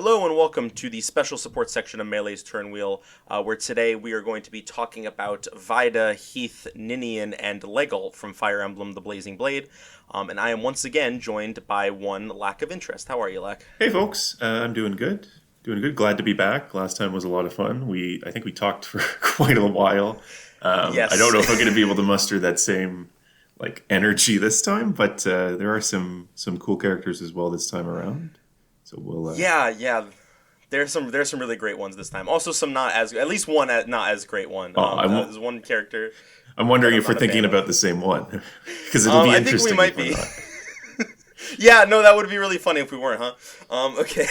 Hello and welcome to the special support section of Melee's Turn Wheel, where today we are going to be talking about Vaida, Heath, Ninian, and Legault from Fire Emblem The Blazing Blade. And I am once again joined by one Laqofinterest. How are you, Laq? Hey folks, I'm doing good. Doing good. Glad to be back. Last time was a lot of fun. I think we talked for quite a while. I Yes. don't know if I'm going to be able to muster that same energy this time, but there are some cool characters as well this time around. So we'll. Yeah. There's some really great ones this time. Also, some not as at least one not as great one. There's one character I'm that wondering I'm if we're not a fan thinking of. about the same one because it'll be I think we interesting might if we're be. not. Yeah, no, that would be really funny if we weren't, huh? Okay.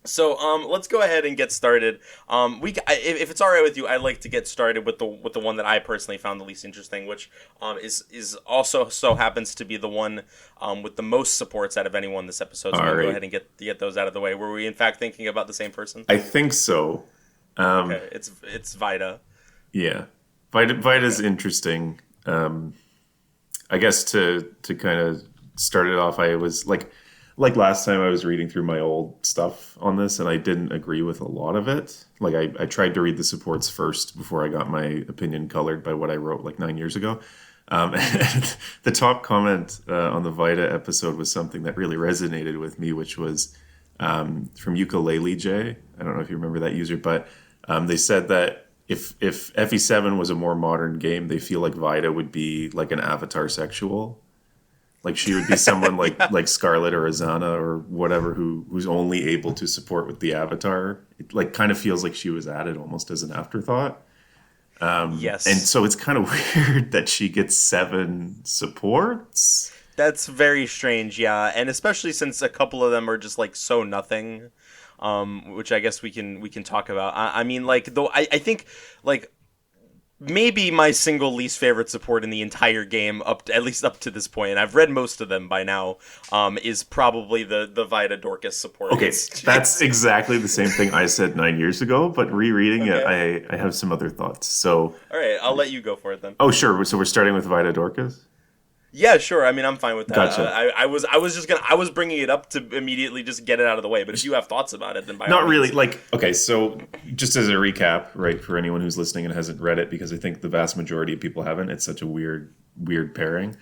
So let's go ahead and get started. If it's all right with you, I'd like to get started with the one that I personally found the least interesting, which is also so happens to be the one with the most supports out of anyone this episode. So All we'll go right, ahead and get those out of the way. Were we in fact thinking about the same person? I think so. Okay, it's Vaida. Yeah, Vida's Okay. interesting. I guess to kind of start it off, I was like last time I was reading through my old stuff on this, and I didn't agree with a lot of it. Like I tried to read the supports first before I got my opinion colored by what I wrote like 9 years ago. And the top comment on the Vita episode was something that really resonated with me, which was from Ukulele J. I don't know if you remember that user, but they said that if FE7 was a more modern game, they feel like Vita would be like an avatar sexual. Like she would be someone Yeah. like Scarlet or Azana or whatever who's only able to support with the avatar. It like kind of feels like she was added almost as an afterthought. And Yes. so it's kind of weird that she gets 7 supports. That's very strange, yeah, and especially since a couple of them are just like so nothing, which I guess we can talk about. I mean, like though I think like maybe my single least favorite support in the entire game at least up to this point, and I've read most of them by now, is probably the Vita Dorcas support. Okay, that's It's exactly the same thing I said 9 years ago, but rereading it, okay. I have some other thoughts. So, All right, I'll let you go for it then. oh sure, so we're starting with Vida Dorcas. Yeah, sure. I mean, I'm fine with that. Gotcha. I was bringing it up to immediately just get it out of the way. But if you have thoughts about it, then by all Not really. means. Like, okay, so just as a recap, right, for anyone who's listening and hasn't read it, because I think the vast majority of people haven't. It's such a weird pairing.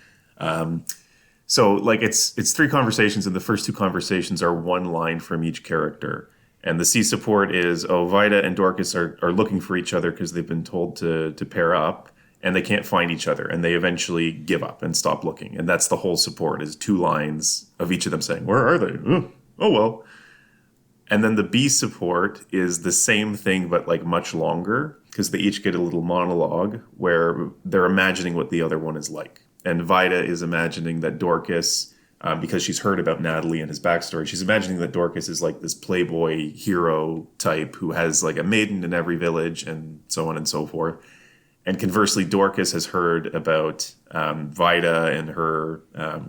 So, like, it's 3 conversations, and the first 2 conversations are one line from each character. And the C support is, oh, Vida and Dorcas are looking for each other because they've been told to pair up, and they can't find each other, and they eventually give up and stop looking. And that's the whole support, is 2 lines of each of them saying, where are they? Oh well. And then the B support is the same thing, but like much longer, because they each get a little monologue where they're imagining what the other one is like. And Vida is imagining that Dorcas, because she's heard about Natalie and his backstory, she's imagining that Dorcas is like this playboy hero type who has like a maiden in every village and so on and so forth. And conversely, Dorcas has heard about Vida and her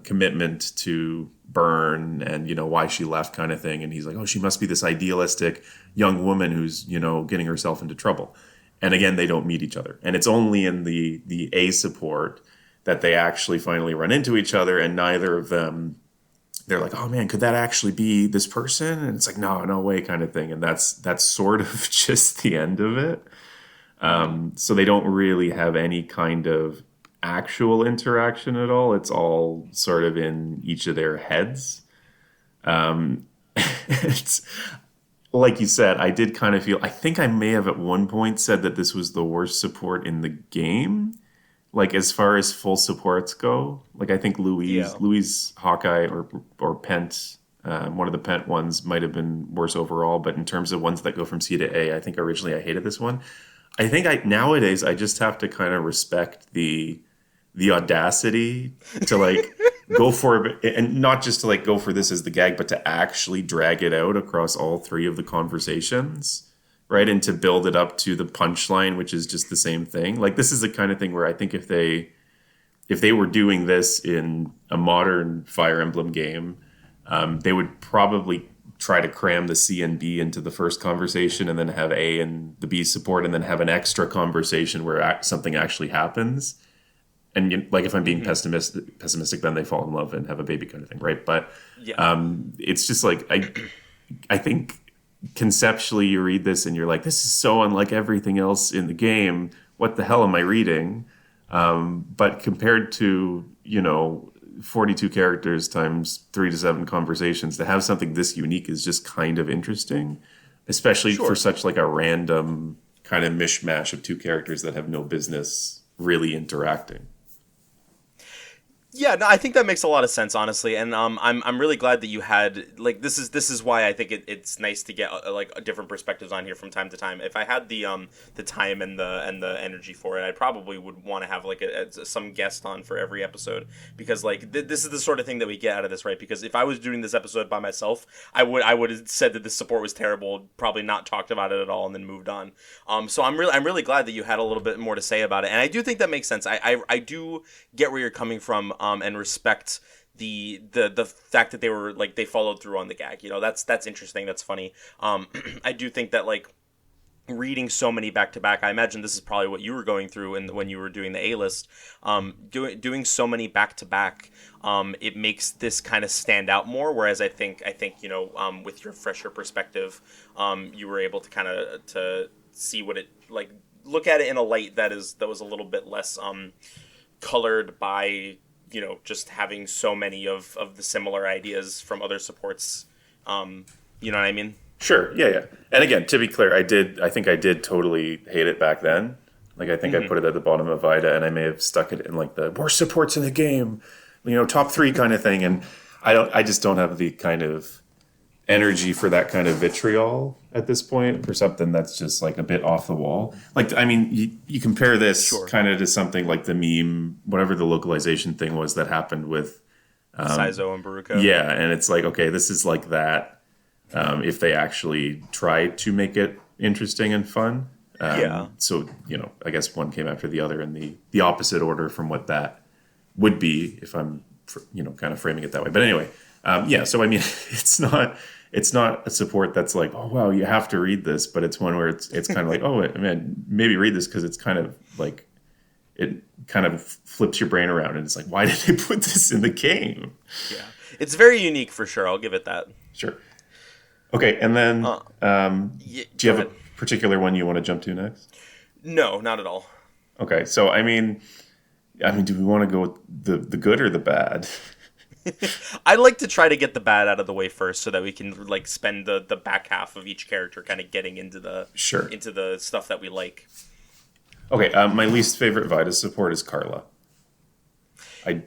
commitment to Burn and, why she left kind of thing. And he's like, oh, she must be this idealistic young woman who's, getting herself into trouble. And again, they don't meet each other. And it's only in the A support that they actually finally run into each other. And neither of them, they're like, oh man, could that actually be this person? And it's like, no way kind of thing. And that's sort of just the end of it. So they don't really have any kind of actual interaction at all. It's all sort of in each of their heads. It's like you said, I did kind of feel, I think I may have at one point said that this was the worst support in the game. Like as far as full supports go, like I think Yeah. Louise Hawkeye or Pent, one of the Pent ones might have been worse overall. But in terms of ones that go from C to A, I think originally I hated this one. I think nowadays I just have to kind of respect the audacity to like go for it, and not just to like go for this as the gag, but to actually drag it out across all 3 of the conversations, right? And to build it up to the punchline, which is just the same thing. Like this is the kind of thing where I think if they were doing this in a modern Fire Emblem game, they would probably try to cram the C and B into the first conversation and then have A and the B support and then have an extra conversation where something actually happens. And like if I'm being Hmm. pessimistic, then they fall in love and have a baby kind of thing, right? But Yeah. it's just like I think conceptually you read this and you're like, this is so unlike everything else in the game. What the hell am I reading? But compared to, 42 characters times 3 to 7 conversations, to have something this unique is just kind of interesting, especially Sure. for such like a random kind of mishmash of two characters that have no business really interacting. Yeah, no, I think that makes a lot of sense, honestly, and I'm really glad that you had like this is why I think it's nice to get like different perspectives on here from time to time. If I had the time and the energy for it, I probably would want to have like some guest on for every episode, because like this is the sort of thing that we get out of this, right? Because if I was doing this episode by myself, I would have said that the support was terrible, probably not talked about it at all, and then moved on. So I'm really glad that you had a little bit more to say about it, and I do think that makes sense. I do get where you're coming from, and respect the fact that they followed through on the gag. That's interesting. That's funny. I do think that like reading so many back to back. I imagine this is probably what you were going through when you were doing the A list. Doing so many back to back, it makes this kind of stand out more. Whereas I think with your fresher perspective, you were able to kind of to see what it like, look at it in a light that was a little bit less colored by just having so many of the similar ideas from other supports. You know what I mean? Sure. Yeah, yeah. And again, to be clear, I think I did totally hate it back then. Like, I think I put it at the bottom of Vaida, and I may have stuck it in like the worst supports in the game, top 3 kind of thing. And I just don't have the kind of energy for that kind of vitriol at this point, for something that's just like a bit off the wall. Like, I mean, you compare this Sure. kind of to something like the meme, whatever the localization thing was that happened with Saizo and Baruko. Yeah, and it's like, okay, this is like that. If they actually tried to make it interesting and fun. Yeah. So, I guess one came after the other in the opposite order from what that would be if I'm, kind of framing it that way. But anyway, yeah, so I mean, it's not a support that's like, oh, wow, you have to read this, but it's one where it's kind of like, oh, man, maybe read this because it's kind of like, it kind of flips your brain around and it's like, why did they put this in the game? Yeah. It's very unique for sure. I'll give it that. Sure. Okay, and then do you have ahead. a particular one you want to jump to next? No, not at all. Okay, so I mean, do we want to go with the good or the bad? I'd like to try to get the bad out of the way first, so that we can like spend the back half of each character kind of getting into the Sure. into the stuff that we like. Okay, my least favorite Vaida support is Carla.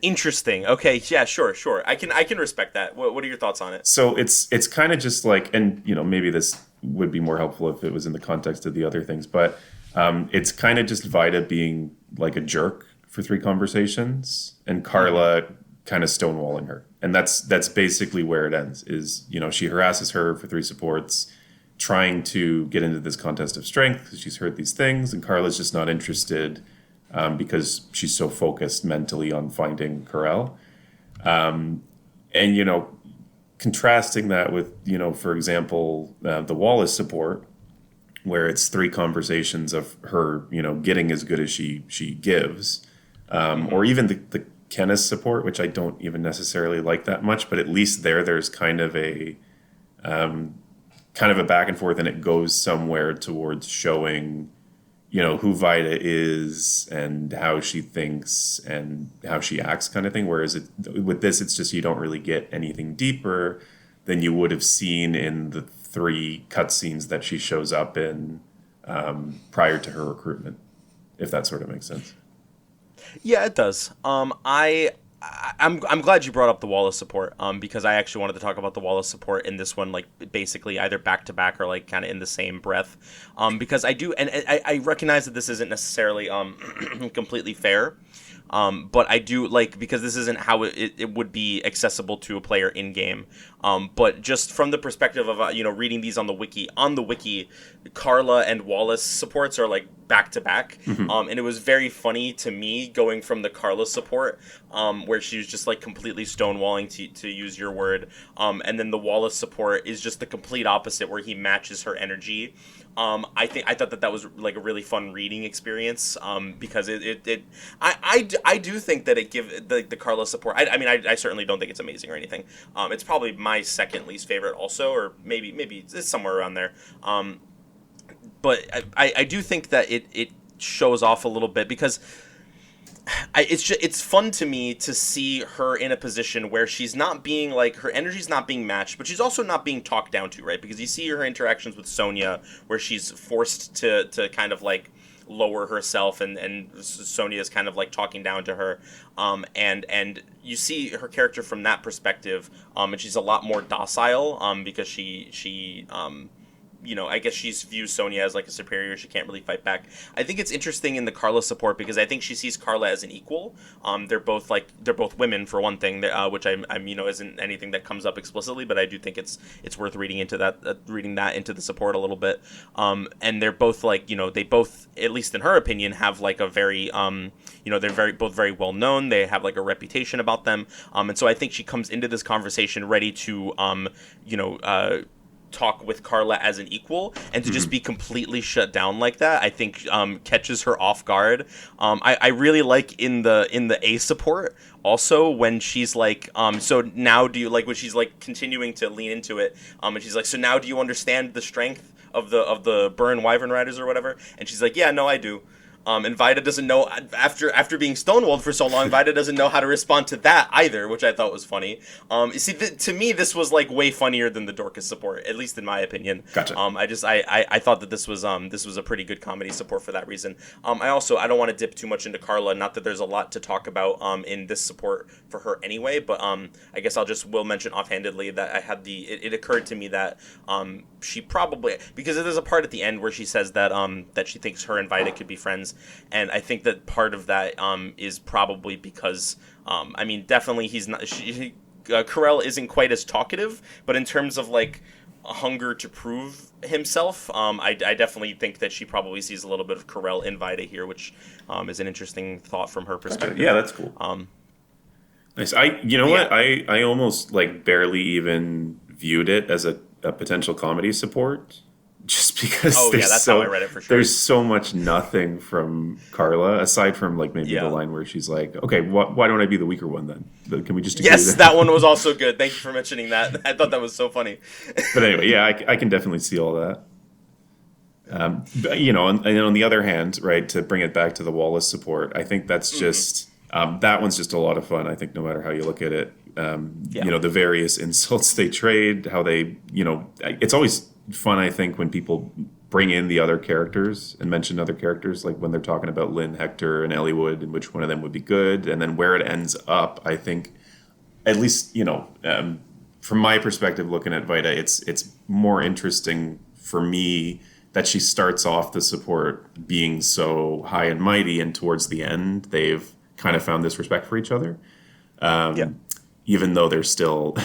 Interesting. Okay, yeah, sure. I can respect that. What are your thoughts on it? So it's kind of just like, and maybe this would be more helpful if it was in the context of the other things, but it's kind of just Vaida being like a jerk for 3 conversations, and Carla kind of stonewalling her, and that's basically where it ends. Is she harasses her for 3 supports, trying to get into this contest of strength because she's heard these things, and Carla's just not interested. Because she's so focused mentally on finding Corel. And, contrasting that with, for example, the Wallace support, where it's 3 conversations of her, getting as good as she gives. Or even the Kenneth support, which I don't even necessarily like that much, but at least there's kind of a back and forth, and it goes somewhere towards showing who Vaida is and how she thinks and how she acts, kind of thing. Whereas with this, it's just you don't really get anything deeper than you would have seen in the 3 cutscenes that she shows up in prior to her recruitment, if that sort of makes sense. Yeah, it does. I'm glad you brought up the Wallace support, because I actually wanted to talk about the Wallace support in this one, like basically either back to back or like kind of in the same breath, because I do, and I recognize that this isn't necessarily completely fair, but I do like, because this isn't how it would be accessible to a player in game, but just from the perspective of reading these on the wiki, Carla and Wallace supports are like back to back. And it was very funny to me going from the Carla support, where she was just like completely stonewalling, to use your word, and then the Wallace support is just the complete opposite, where he matches her energy. I thought that was like a really fun reading experience, because I do think that it give the Carla support. I mean, I certainly don't think it's amazing or anything. It's probably my second least favorite also, or maybe it's somewhere around there. But I do think that it shows off a little bit, because it's fun to me to see her in a position where she's not being like, her energy's not being matched, but she's also not being talked down to, right? Because you see her interactions with Sonia where she's forced to kind of like lower herself, and Sonia is kind of like talking down to her, and you see her character from that perspective, and she's a lot more docile, because she I guess she views Sonia as like a superior. She can't really fight back. I think it's interesting in the Carla support, because I think she sees Carla as an equal. They're both women, for one thing, which I'm isn't anything that comes up explicitly, but I do think it's worth reading into that, reading that into the support a little bit. And they're both like, they both, at least in her opinion, have like a very, they're both very well known. They have like a reputation about them. And so I think she comes into this conversation ready to, talk with Carla as an equal, and to just be completely shut down like that, I think catches her off guard. I really like in the A support also, when she's like, so now do you like, when she's like continuing to lean into it, and she's like, so now do you understand the strength of the Burn Wyvern Riders or whatever? And she's like, yeah, no, I do. And Vaida doesn't know, after being stonewalled for so long, Vaida doesn't know how to respond to that either, which I thought was funny. You see, to me, this was like way funnier than the Dorcas support, at least in my opinion. Gotcha. I thought that this was a pretty good comedy support for that reason. I don't want to dip too much into Carla, not that there's a lot to talk about in this support for her anyway, but I guess will mention offhandedly that I had it occurred to me that she probably, because there's a part at the end where she says that that she thinks her and Vaida could be friends. And I think that part of that is probably because, definitely he's not. Carell isn't quite as talkative, but in terms of like a hunger to prove himself, I definitely think that she probably sees a little bit of Carell in Vaida here, which is an interesting thought from her perspective. Yeah, that's cool. Nice. I almost like barely even viewed it as a potential comedy support. Just because that's how I read it for sure. There's so much nothing from Carla, aside from like maybe the line where she's like, okay, why don't I be the weaker one then? Can we just agree that one was also good. Thank you for mentioning that. I thought that was so funny. But anyway, yeah, I can definitely see all that. But, and on the other hand, right, to bring it back to the Wallace support, I think that's just, that one's just a lot of fun, I think, no matter how you look at it. The various insults they trade, how they, it's always fun, I think, when people bring in the other characters and mention other characters, like when they're talking about Lynn, Hector, and Elliewood, and which one of them would be good, and then where it ends up. I think, at least from my perspective, looking at Vaida, it's more interesting for me that she starts off the support being so high and mighty, and towards the end they've kind of found this respect for each other, even though they're still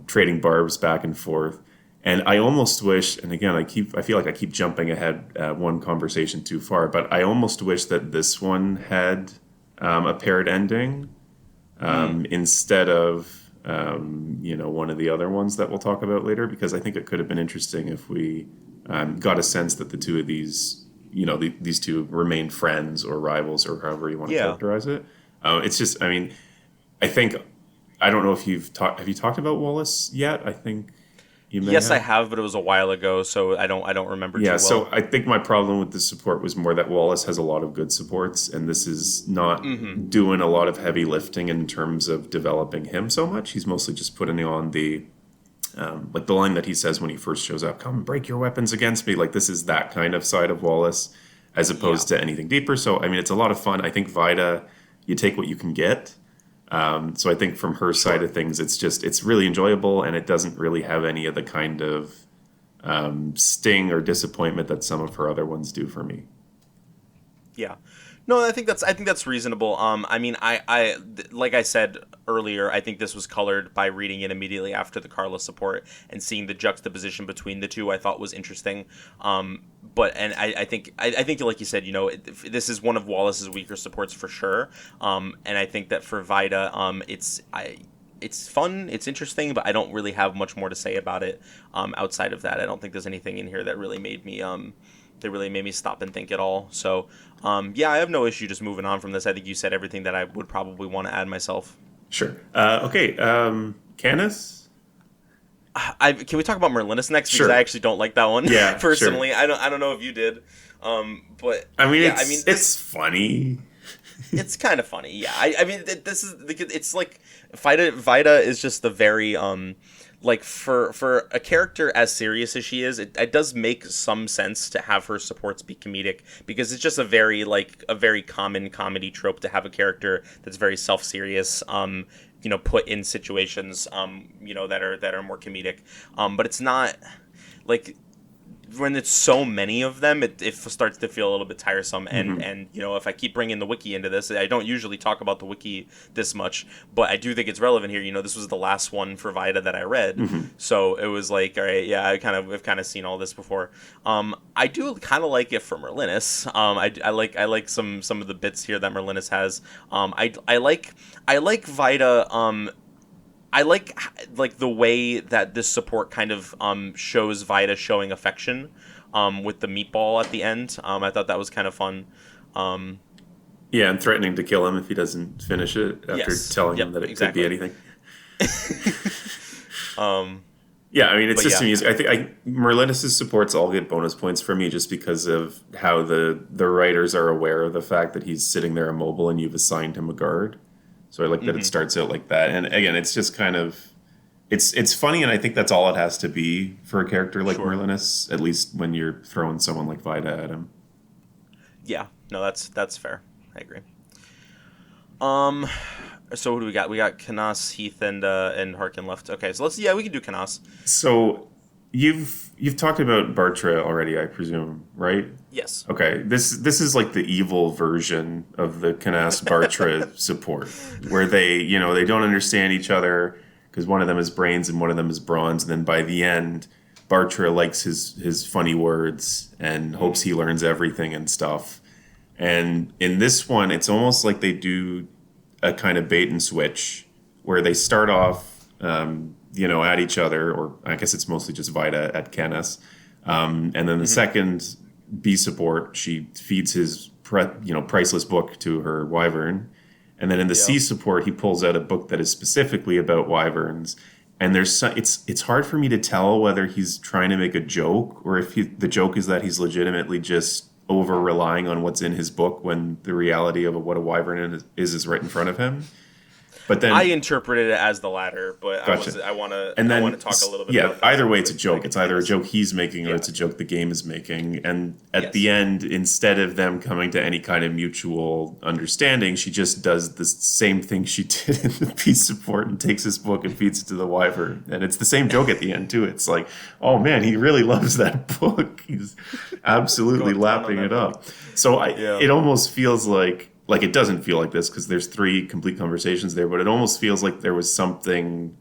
trading barbs back and forth. And I almost wish, and again, I feel like I keep jumping ahead one conversation too far, but I almost wish that this one had a paired ending instead of one of the other ones that we'll talk about later, because I think it could have been interesting if we got a sense that the two of these, these two remained friends or rivals or however you want to characterize it. It's just, I think, I don't know if have you talked about Wallace yet? I think. Yes, I have, but it was a while ago, so I don't remember too well. So I think my problem with this support was more that Wallace has a lot of good supports, and this is not doing a lot of heavy lifting in terms of developing him so much. He's mostly just putting on the like the line that he says when he first shows up, "Come break your weapons against me." Like, this is that kind of side of Wallace, as opposed to anything deeper. So it's a lot of fun. I think Vaida, you take what you can get. So I think from her side of things, it's really enjoyable, and it doesn't really have any of the kind of sting or disappointment that some of her other ones do for me. Yeah. No, I think that's reasonable. I mean, like I said earlier, I think this was colored by reading it immediately after the Carla support and seeing the juxtaposition between the two. I thought was interesting. But and I think like you said, this is one of Wallace's weaker supports for sure. And I think that for Vaida, it's fun, it's interesting, but I don't really have much more to say about it. Outside of that, I don't think there's anything in here that really made me stop and think at all. So, yeah, I have no issue just moving on from this. I think you said everything that I would probably want to add myself. Sure. Okay. Canis? Can we talk about Merlinus next? Because Sure. I actually don't like that one. Yeah, personally, sure. I don't know if you did. But I mean, yeah, it's funny. it's kind of funny. Yeah, I mean, it's like Vaida is just the very like for a character as serious as she is, it does make some sense to have her supports be comedic, because it's just a very common comedy trope to have a character that's very self-serious, put in situations, that are more comedic. But it's not like, when it's so many of them, it starts to feel a little bit tiresome. And if I keep bringing the wiki into this, I don't usually talk about the wiki this much, but I do think it's relevant here. This was the last one for Vaida that I read, so it was like, all right, yeah, I've kind of seen all this before. I do kind of like it for Merlinus. I like some of the bits here that Merlinus has. I like Vaida. I like the way that this support kind of shows Vaida showing affection with the meatball at the end. I thought that was kind of fun. Yeah, and threatening to kill him if he doesn't finish it after telling him that it could be anything. Yeah, I mean, it's just amusing. I think Merlinus' supports all get bonus points for me just because of how the writers are aware of the fact that he's sitting there immobile and you've assigned him a guard. So I like that it starts out like that. And again, it's just kind of, it's funny, and I think that's all it has to be for a character like Merlinus, at least when you're throwing someone like Vaida at him. Yeah, no, that's fair. I agree. So who do we got? We got Canas, Heath, and Harkin left. Okay, so we can do Canas. So you've talked about Bartra already, I presume, right? Yes. Okay, this is like the evil version of the Canas Bartra support, where they don't understand each other because one of them is brains and one of them is bronze, and then by the end, Bartra likes his funny words and hopes he learns everything and stuff. And in this one, it's almost like they do a kind of bait and switch where they start off, at each other, or I guess it's mostly just Vaida at Canis. And then the second B support, she feeds his priceless book to her wyvern. And then in the C support, he pulls out a book that is specifically about wyverns. And it's hard for me to tell whether he's trying to make a joke or if the joke is that he's legitimately just over relying on what's in his book when the reality of what a wyvern is right in front of him. But then I interpreted it as the latter, but gotcha. I want to talk a little bit. Yeah, about that. either way, it's a joke. It's either a joke he's making or it's a joke the game is making. And at the end, instead of them coming to any kind of mutual understanding, she just does the same thing she did in the peace support and takes his book and feeds it to the wyvern. And it's the same joke at the end too. It's like, oh man, he really loves that book. He's absolutely lapping it up. So it almost feels like it doesn't feel like this because there's 3 complete conversations there, but it almost feels like there was something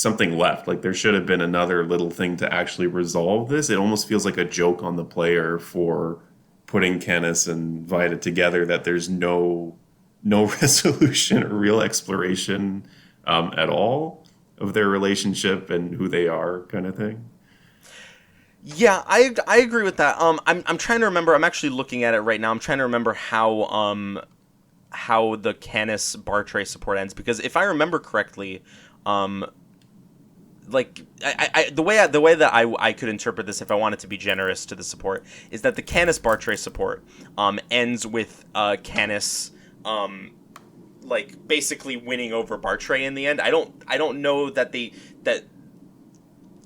left. Like there should have been another little thing to actually resolve this. It almost feels like a joke on the player for putting Canis and Vaida together, that there's no resolution or real exploration at all of their relationship and who they are, kind of thing. Yeah, I agree with that. I'm trying to remember. I'm actually looking at it right now. I'm trying to remember how the Canis Bartray support ends, because if I remember correctly, like the way that I could interpret this, if I wanted to be generous to the support, is that the Canis Bartray support ends with Canis like basically winning over Bartray in the end. I don't know that that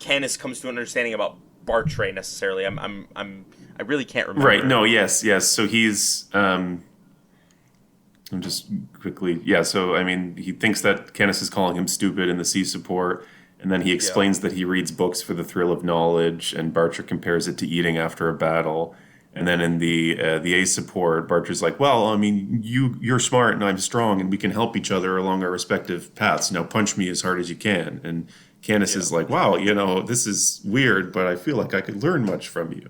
Canis comes to an understanding about Bartray necessarily. I really can't remember. Right. No. Yes. So he's. I'm just quickly. Yeah. So I mean, he thinks that Canis is calling him stupid in the C support, and then he explains that he reads books for the thrill of knowledge, and Bartra compares it to eating after a battle, And then in the A support, Bartra's like, well, I mean, you're smart and I'm strong, and we can help each other along our respective paths. Now punch me as hard as you can. And Candace is like, wow, this is weird, but I feel like I could learn much from you.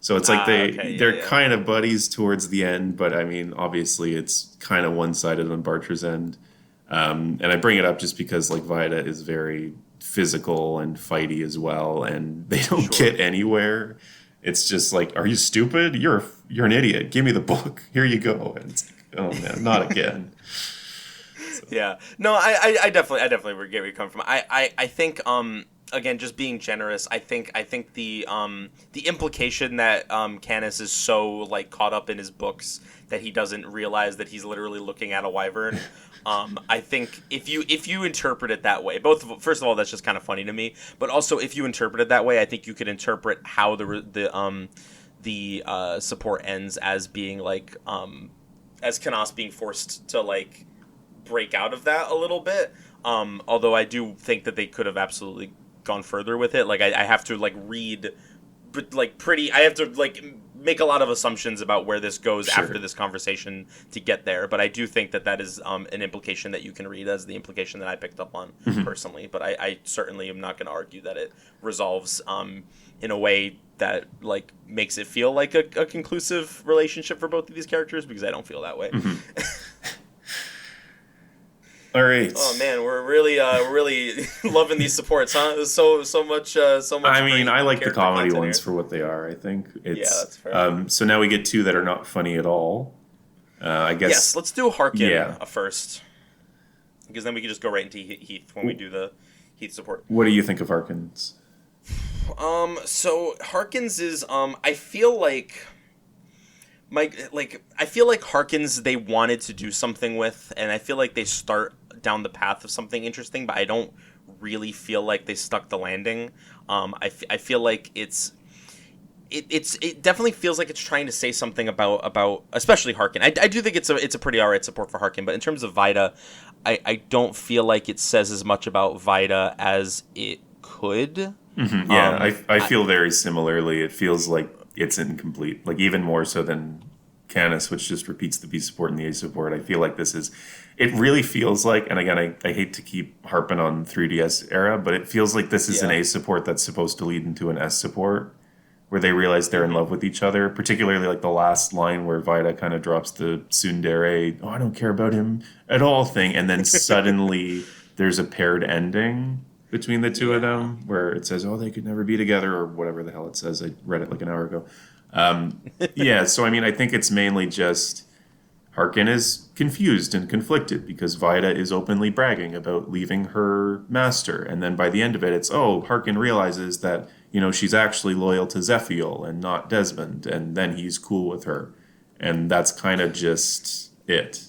So it's like they're kind of buddies towards the end, but I mean, obviously it's kind of one-sided on Bartra's end. And I bring it up just because like Vaida is very physical and fighty as well, and they don't get anywhere. It's just like, are you stupid? You're an idiot. Give me the book. Here you go. And it's like, oh man, not again. So. Yeah. No, I definitely get where you come from. I think again, just being generous, I think the implication that Canis is so like caught up in his books that he doesn't realize that he's literally looking at a wyvern. I think if you interpret it that way, first of all, that's just kind of funny to me. But also, if you interpret it that way, I think you could interpret how the support ends as being like as Canas being forced to like break out of that a little bit. Although I do think that they could have absolutely gone further with it. Like I have to like read, but like I have to like make a lot of assumptions about where this goes after this conversation to get there. But I do think that is an implication that you can read as the implication that I picked up on personally. But I certainly am not going to argue that it resolves in a way that like makes it feel like a conclusive relationship for both of these characters, because I don't feel that way. All right. Oh man, we're really loving these supports, huh? So much. I mean, I like the comedy ones for what they are. I think that's fair. So now we get two that are not funny at all. I guess. Yes, let's do Harkin first, because then we can just go right into Heath when we do the Heath support. What do you think of Harkins? So Harkins is I feel like Harkins they wanted to do something with, and I feel like they start down the path of something interesting, but I don't really feel like they stuck the landing. I feel like it definitely feels like it's trying to say something about especially Harkin. I do think it's a pretty alright support for Harkin, but in terms of Vaida, I don't feel like it says as much about Vaida as it could. Mm-hmm. Yeah, I feel very similarly. It feels like it's incomplete, like even more so than Canis, which just repeats the B support and the A support. I feel like it really feels like, and again, I hate to keep harping on 3DS era, but it feels like this is an A support that's supposed to lead into an S support, where they realize they're in love with each other, particularly like the last line where Vaida kind of drops the tsundere, oh, I don't care about him at all thing, and then suddenly there's a paired ending between the two of them, where it says, oh, they could never be together, or whatever the hell it says. I read it like an hour ago. So I mean, I think it's mainly just Harkin is confused and conflicted because Vaida is openly bragging about leaving her master. And then by the end of it, it's, Harkin realizes that, she's actually loyal to Zephiel and not Desmond. And then he's cool with her. And that's kind of just it.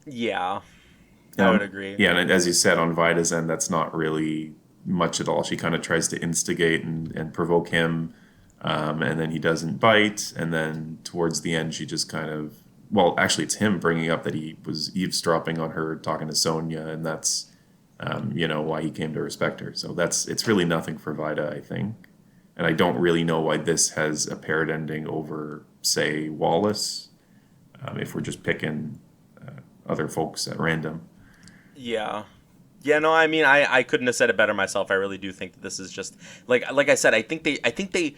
Yeah. I would agree. Yeah, and as you said, on Vaida's end, that's not really much at all. She kind of tries to instigate and provoke him, and then he doesn't bite. And then towards the end, she just kind of... Well, actually, it's him bringing up that he was eavesdropping on her talking to Sonia, and that's, why he came to respect her. So it's really nothing for Vaida, I think. And I don't really know why this has a paired ending over, say, Wallace, if we're just picking other folks at random. Yeah. Yeah, no, I mean, I couldn't have said it better myself. I really do think that this is just like I said, I think they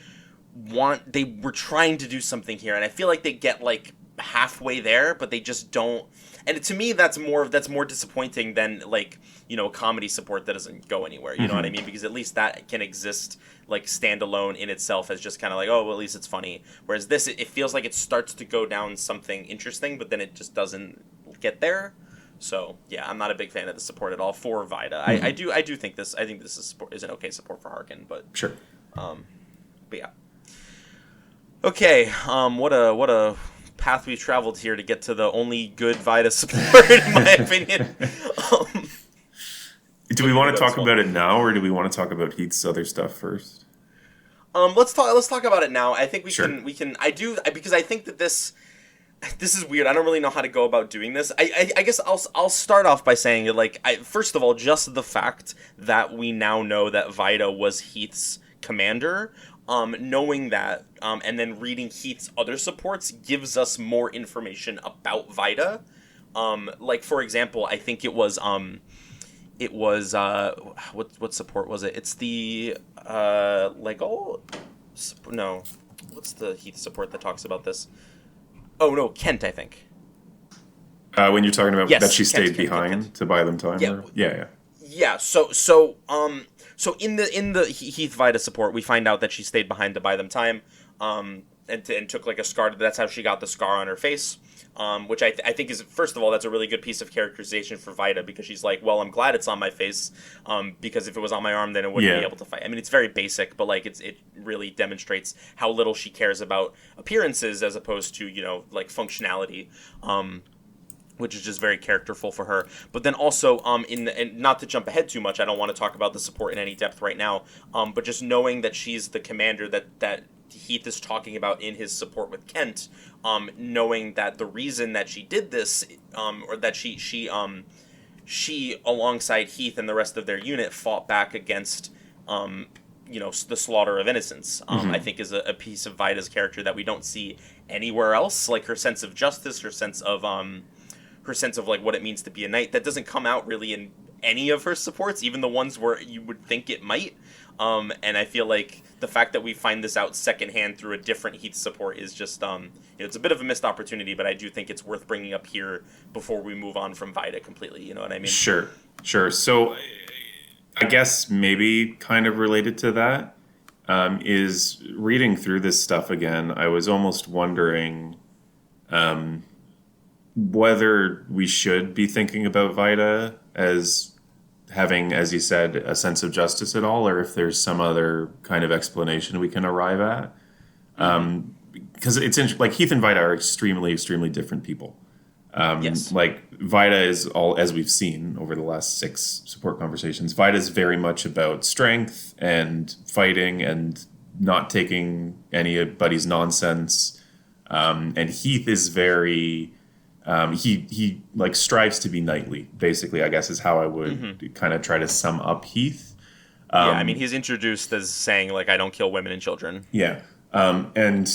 were trying to do something here, and I feel like they get like halfway there, but they just don't. And to me, that's more disappointing than like, a comedy support that doesn't go anywhere. You know what I mean? Because at least that can exist like standalone in itself as just kind of like, oh, well, at least it's funny. Whereas this, it feels like it starts to go down something interesting, but then it just doesn't get there. So yeah, I'm not a big fan of the support at all for Vaida. I do think this. I think this is an okay support for Harkin, but sure. But yeah. Okay. What a path we've traveled here to get to the only good Vaida support, in my opinion. Do we want to talk about it now, or do we want to talk about Heath's other stuff first? Let's talk about it now. I think we can. Because I think that this is weird. I don't really know how to go about doing this. I guess I'll start off by saying that, first of all, just the fact that we now know that Vaida was Heath's commander, knowing that, and then reading Heath's other supports gives us more information about Vaida. Like for example, I think it was what support was it? It's the Legault. No, what's the Heath support that talks about this? Oh no, Kent, I think. When you're talking about Yes, that she Kent, stayed behind to buy them time. Yeah. Yeah. Yeah, so in the Heath Vaida support, we find out that she stayed behind to buy them time, and took like a scar. That's how she got the scar on her face, which I think is, first of all, that's a really good piece of characterization for Vaida, because she's like, well, I'm glad it's on my face, because if it was on my arm, then it wouldn't be able to fight. I mean, it's very basic, but like it really demonstrates how little she cares about appearances as opposed to, like functionality. Which is just very characterful for her. But then also, and not to jump ahead too much, I don't want to talk about the support in any depth right now, but just knowing that she's the commander that Heath is talking about in his support with Kent, knowing that the reason that she did this, or that she alongside Heath and the rest of their unit fought back against, the slaughter of innocents, I think is a piece of Vaida's character that we don't see anywhere else. Like her sense of justice, her sense of like what it means to be a knight, that doesn't come out really in any of her supports, even the ones where you would think it might. And I feel like the fact that we find this out secondhand through a different Heath support is just, it's a bit of a missed opportunity, but I do think it's worth bringing up here before we move on from Vaida completely. You know what I mean? Sure. So I guess maybe kind of related to that, is reading through this stuff again, I was almost wondering, whether we should be thinking about Vaida as having, as you said, a sense of justice at all, or if there's some other kind of explanation we can arrive at. Because like Heath and Vaida are extremely, extremely different people. Yes. Like Vaida is all, as we've seen over the last 6 support conversations, Vaida is very much about strength and fighting and not taking anybody's nonsense. And Heath is very... he like strives to be knightly, basically, I guess is how I would kind of try to sum up Heath. I mean, he's introduced as saying, like, I don't kill women and children. Yeah. And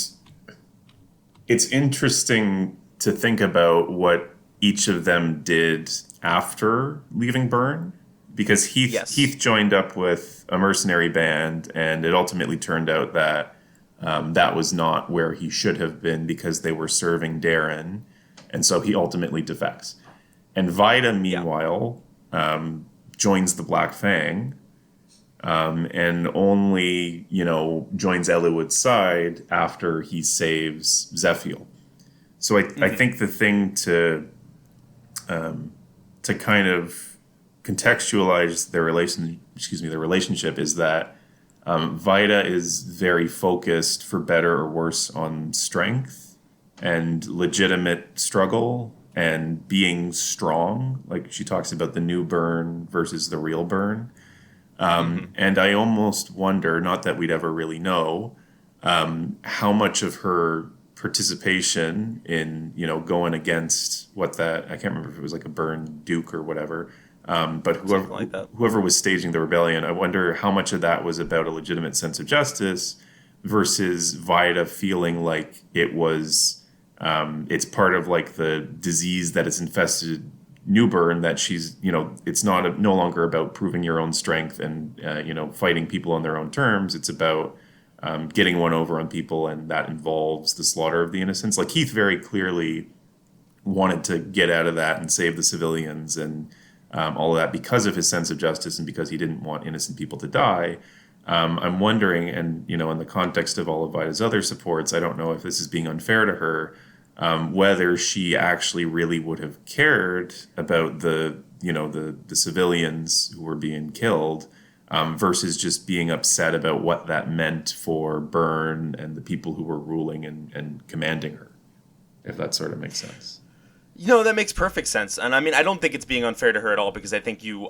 it's interesting to think about what each of them did after leaving Byrne, because Heath joined up with a mercenary band, and it ultimately turned out that that was not where he should have been, because they were serving Darren. And so he ultimately defects. And Vaida, meanwhile, joins the Black Fang, and only, joins Eliwood's side after he saves Zephiel. So I think the thing to kind of contextualize their relationship is that Vaida is very focused, for better or worse, on strength and legitimate struggle and being strong. Like she talks about the new Byrne versus the real Byrne. And I almost wonder, not that we'd ever really know, how much of her participation in, going against I can't remember if it was like a Byrne Duke or whatever, but whoever was staging the rebellion, I wonder how much of that was about a legitimate sense of justice versus Vaida feeling like it was... it's part of like the disease that has infested New Byrne, that she's, it's no longer about proving your own strength and, fighting people on their own terms. It's about getting one over on people, and that involves the slaughter of the innocents. Like Heath very clearly wanted to get out of that and save the civilians and all of that because of his sense of justice and because he didn't want innocent people to die. I'm wondering, and, in the context of all of Vaida's other supports, I don't know if this is being unfair to her, whether she actually really would have cared about the civilians who were being killed, versus just being upset about what that meant for Byrne and the people who were ruling and commanding her, if that sort of makes sense. That makes perfect sense, and I mean, I don't think it's being unfair to her at all because I think you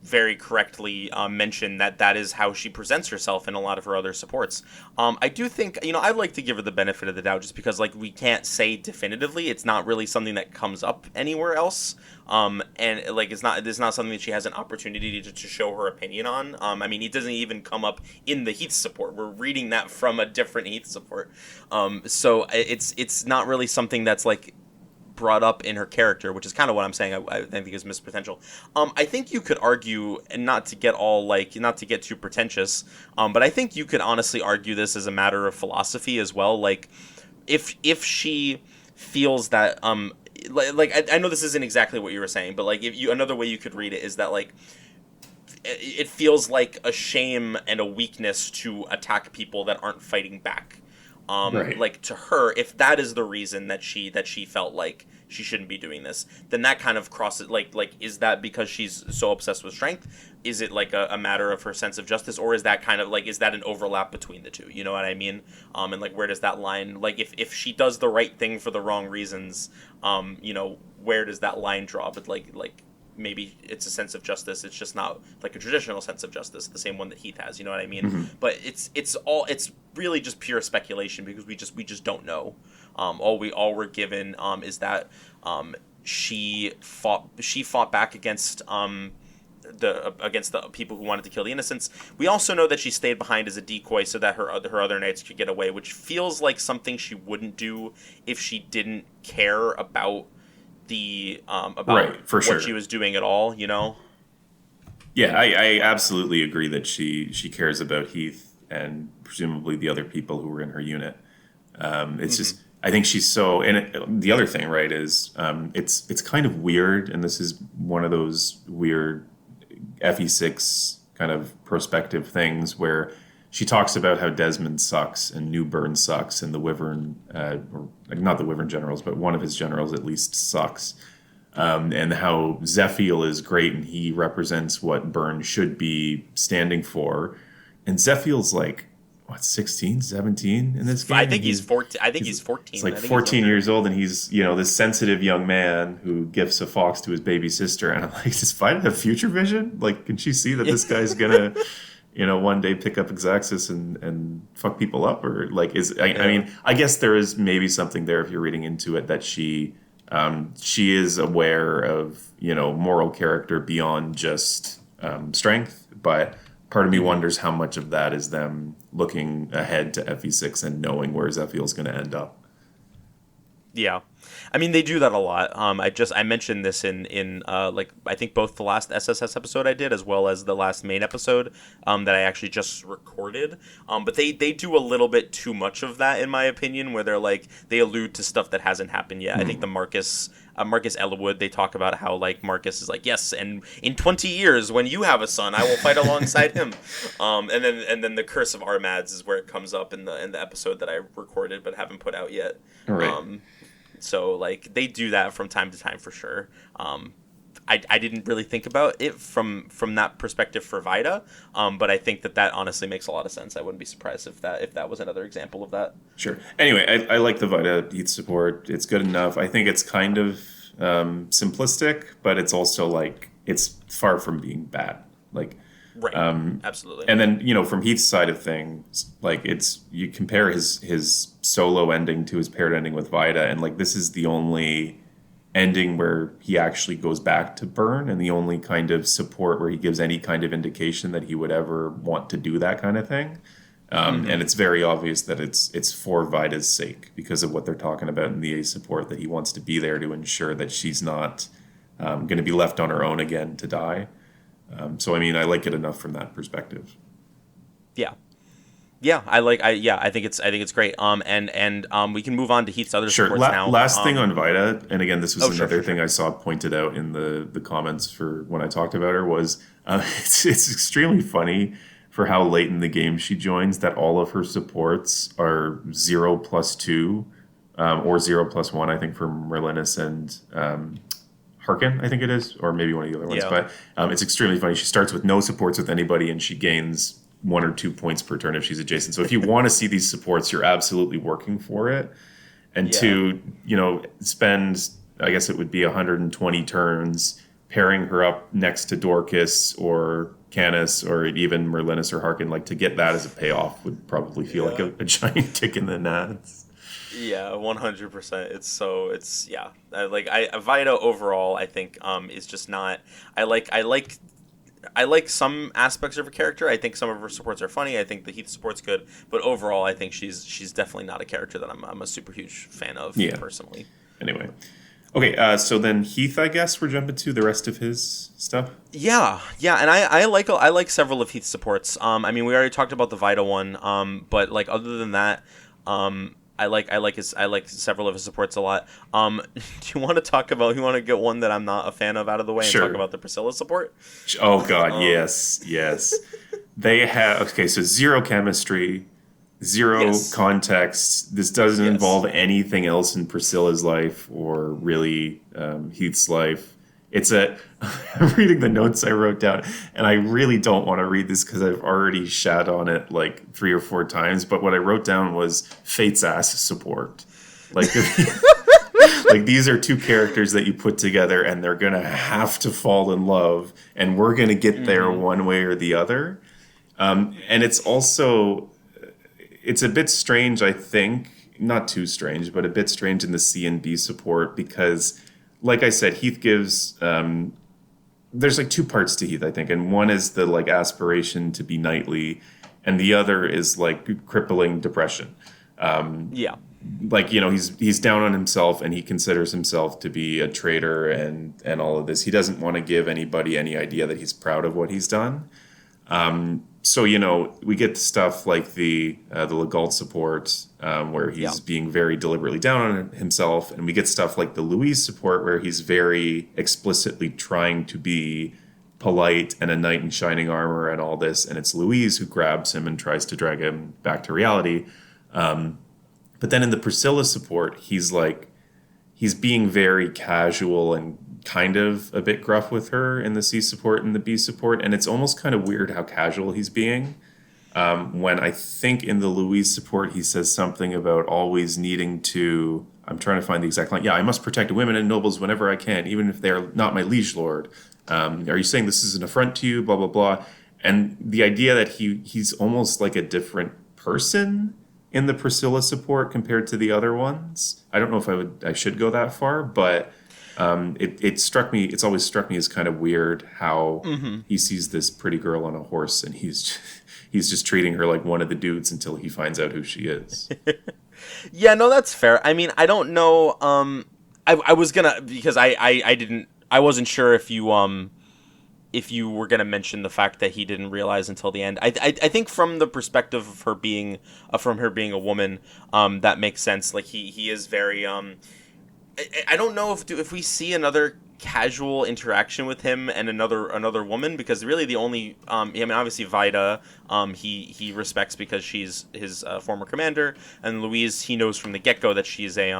very correctly mentioned that that is how she presents herself in a lot of her other supports. I do think I'd like to give her the benefit of the doubt just because like we can't say definitively it's not really something that comes up anywhere else, and like it's not something that she has an opportunity to show her opinion on. I mean, it doesn't even come up in the Heath support. We're reading that from a different Heath support, so it's not really something that's like brought up in her character, which is kind of what I'm saying. I think is missed potential. I think you could argue, and not to get too pretentious, but I think you could honestly argue this as a matter of philosophy as well. Like, if she feels that, I know this isn't exactly what you were saying, but like, another way you could read it is that like, it feels like a shame and a weakness to attack people that aren't fighting back. Right. Like to her, if that is the reason that she felt like she shouldn't be doing this, then that kind of crosses like is that because she's so obsessed with strength? Is it like a matter of her sense of justice, or is that kind of like is that an overlap between the two? You know what I mean? And like where does that line like if she does the right thing for the wrong reasons, where does that line draw? But like maybe it's a sense of justice. It's just not like a traditional sense of justice, the same one that Heath has. You know what I mean? Mm-hmm. But it's really just pure speculation because we just don't know. All we're given is that she fought back against the people who wanted to kill the innocents. We also know that she stayed behind as a decoy so that her other knights could get away, which feels like something she wouldn't do if she didn't care about Right, for what sure. she was doing at all, Yeah, I absolutely agree that she cares about Heath and presumably the other people who were in her unit. It's just I think she's so. And the other thing, right, is it's kind of weird, and this is one of those weird FE6 kind of prospective things where she talks about how Desmond sucks and New Bern sucks and the Wyvern, or like not the Wyvern generals, but one of his generals at least sucks. And how Zephiel is great and he represents what Byrne should be standing for. And Zephiel's like, what, 16, 17 in this game? I think he's 14. I think he's 14. He's like I think 14 years old, and he's, this sensitive young man who gifts a fox to his baby sister. And I'm like, does Vaida have future vision? Like, can she see that this guy's going to, one day pick up Exaxis and fuck people up? Or like, I mean, I guess there is maybe something there if you're reading into it that she is aware of, moral character beyond just strength. But part of me wonders how much of that is them looking ahead to FE6 and knowing where Zephiel's going to end up. Yeah, I mean they do that a lot. I mentioned this in like I think both the last SSS episode I did as well as the last main episode that I actually just recorded. But they do a little bit too much of that in my opinion, where they allude to stuff that hasn't happened yet. I think the Marcus Elwood, they talk about how like Marcus is like, yes, and in 20 years when you have a son, I will fight alongside him. And then the Curse of Armads is where it comes up in the episode that I recorded but haven't put out yet. Right. So like they do that from time to time for sure. I didn't really think about it from that perspective for Vaida, but I think that honestly makes a lot of sense. I wouldn't be surprised if that was another example of that. Sure. Anyway, I like the Vaida Heath support. It's good enough. I think it's kind of simplistic, but it's also like it's far from being bad. Like. Right. Absolutely. And then, from Heath's side of things, like you compare his solo ending to his paired ending with Vaida, and like this is the only ending where he actually goes back to Byrne, and the only kind of support where he gives any kind of indication that he would ever want to do that kind of thing. And it's very obvious that it's for Vaida's sake because of what they're talking about in the A support, that he wants to be there to ensure that she's not going to be left on her own again to die. So I mean, I like it enough from that perspective. Yeah, I think it's great. And we can move on to Heath's other supports now. Last thing on Vaida, and again, this was another thing I saw pointed out in the comments for when I talked about her was it's extremely funny for how late in the game she joins that all of her supports are 0+2 or 0+1. I think for Merlinus and. Harkin, I think it is, or maybe one of the other ones. Yeah. But it's extremely funny. She starts with no supports with anybody, and she gains 1 or 2 points per turn if she's adjacent. So if you want to see these supports, you're absolutely working for it. And to spend I guess it would be 120 turns, pairing her up next to Dorcas or Canis or even Merlinus or Harkin, like to get that as a payoff would probably feel like a giant kick in the nuts. Yeah, 100%. Vaida overall, I think, is just not. I like some aspects of her character. I think some of her supports are funny. I think the Heath support's good, but overall, I think she's definitely not a character that I'm a super huge fan of personally. Anyway, okay. So then Heath, I guess we're jumping to the rest of his stuff. Yeah, and I like several of Heath's supports. I mean, we already talked about the Vaida one. But like other than that, I like several of his supports a lot. Do you want to talk about? You want to get one that I'm not a fan of out of the way and talk about the Priscilla support? Oh God, yes. They have so zero chemistry, zero context. This doesn't involve anything else in Priscilla's life or really Heath's life. I'm reading the notes I wrote down, and I really don't want to read this because I've already shat on it like 3 or 4 times. But what I wrote down was Fate's ass support. Like, like these are 2 characters that you put together, and they're gonna have to fall in love, and we're gonna get there one way or the other. And it's a bit strange, I think, not too strange, but a bit strange in the C and B support because. Like I said, Heath gives. There's like 2 parts to Heath, I think, and one is the like aspiration to be knightly, and the other is like crippling depression. Like he's down on himself, and he considers himself to be a traitor, and all of this. He doesn't want to give anybody any idea that he's proud of what he's done. So we get stuff like the Legault support where he's being very deliberately down on himself, and we get stuff like the Louise support where he's very explicitly trying to be polite and a knight in shining armor and all this, and it's Louise who grabs him and tries to drag him back to reality. But then in the Priscilla support, he's being very casual and kind of a bit gruff with her in the C support and the B support, and it's almost kind of weird how casual he's being. When I think in the Louise support, he says something about always needing to. I'm trying to find the exact line. Yeah, I must protect women and nobles whenever I can, even if they are not my liege lord. Are you saying this is an affront to you? Blah blah blah. And the idea that he's almost like a different person in the Priscilla support compared to the other ones. I don't know if I should go that far, but. It struck me. It's always struck me as kind of weird how he sees this pretty girl on a horse, and he's just treating her like one of the dudes until he finds out who she is. Yeah, no, that's fair. I mean, I don't know. I was gonna because I wasn't sure if you were gonna mention the fact that he didn't realize until the end. I think from the perspective of her being a woman, that makes sense. Like he is very I don't know if we see another casual interaction with him and another woman, because really the only I mean obviously Vaida he respects because she's his former commander, and Louise he knows from the get-go that she's a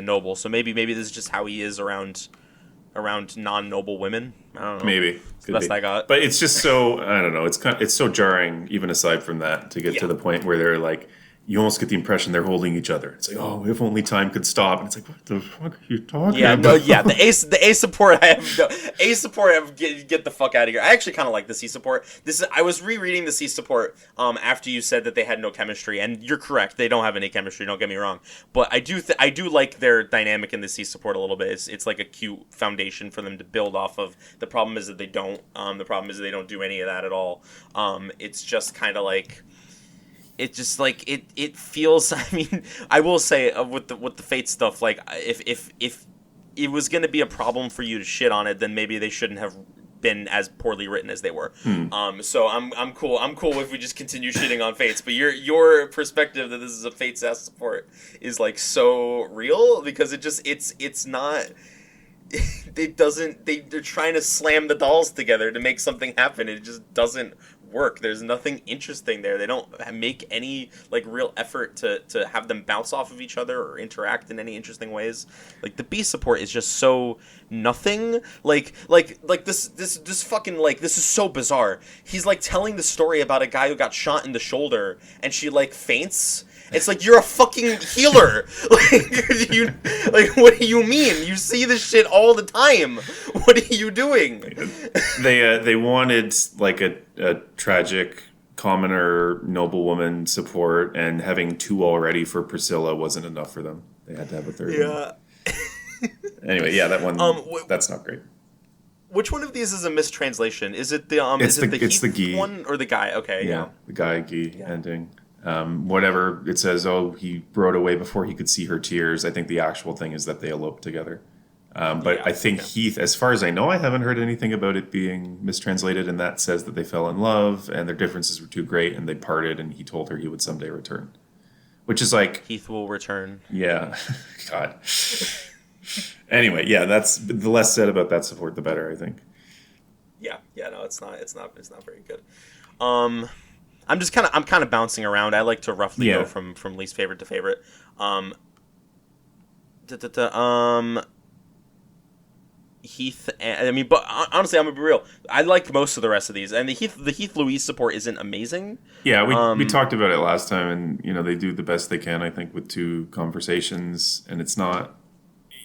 noble, so maybe this is just how he is around non-noble women. I don't know. Maybe it's the best I got. But it's just so I don't know. It's so jarring even aside from that to get to the point where they're like. You almost get the impression they're holding each other. It's like, oh, if only time could stop. And it's like, what the fuck are you talking about? The A support, get the fuck out of here. I actually kind of like the C support. I was rereading the C support after you said that they had no chemistry, and you're correct. They don't have any chemistry. Don't get me wrong, but I do like their dynamic in the C support a little bit. It's like a cute foundation for them to build off of. The problem is that they don't. The problem is that they don't do any of that at all. It's just kind of like. It just like it feels. I mean, I will say with the Fate stuff, like if it was going to be a problem for you to shit on it, then maybe they shouldn't have been as poorly written as they were. So I'm cool. I'm cool if we just continue shitting on Fates. But your perspective that this is a Fates ass support is like so real, because it's not. They're trying to slam the dolls together to make something happen. It just doesn't work. There's nothing interesting there. They don't make any like real effort to have them bounce off of each other or interact in any interesting ways. Like the B support is just so nothing. Like this fucking like this is so bizarre. He's like telling the story about a guy who got shot in the shoulder and she like faints. It's like, you're a fucking healer. What do you mean? You see this shit all the time. What are you doing? They wanted like a tragic commoner noblewoman support, and having 2 already for Priscilla wasn't enough for them. They had to have a third. Yeah. Anyway, yeah, that one that's not great. Which one of these is a mistranslation? Is it the It's is it the the Heath Guy one or the guy? Okay, yeah. the Guy ending. Whatever it says, he rode away before he could see her tears. I think the actual thing is that they eloped together. But I think Heath, as far as I know, I haven't heard anything about it being mistranslated, and that says that they fell in love and their differences were too great and they parted, and he told her he would someday return. Which is like... Heath will return. Yeah. God. Anyway, yeah, that's the less said about that support, the better, I think. Yeah, no, it's not very good. I'm kind of bouncing around. I like to roughly go from least favorite to favorite. Heath, but honestly, I'm gonna be real. I like most of the rest of these, and the Heath Louise support isn't amazing. Yeah, we talked about it last time, and they do the best they can, I think, with 2 conversations, and it's not.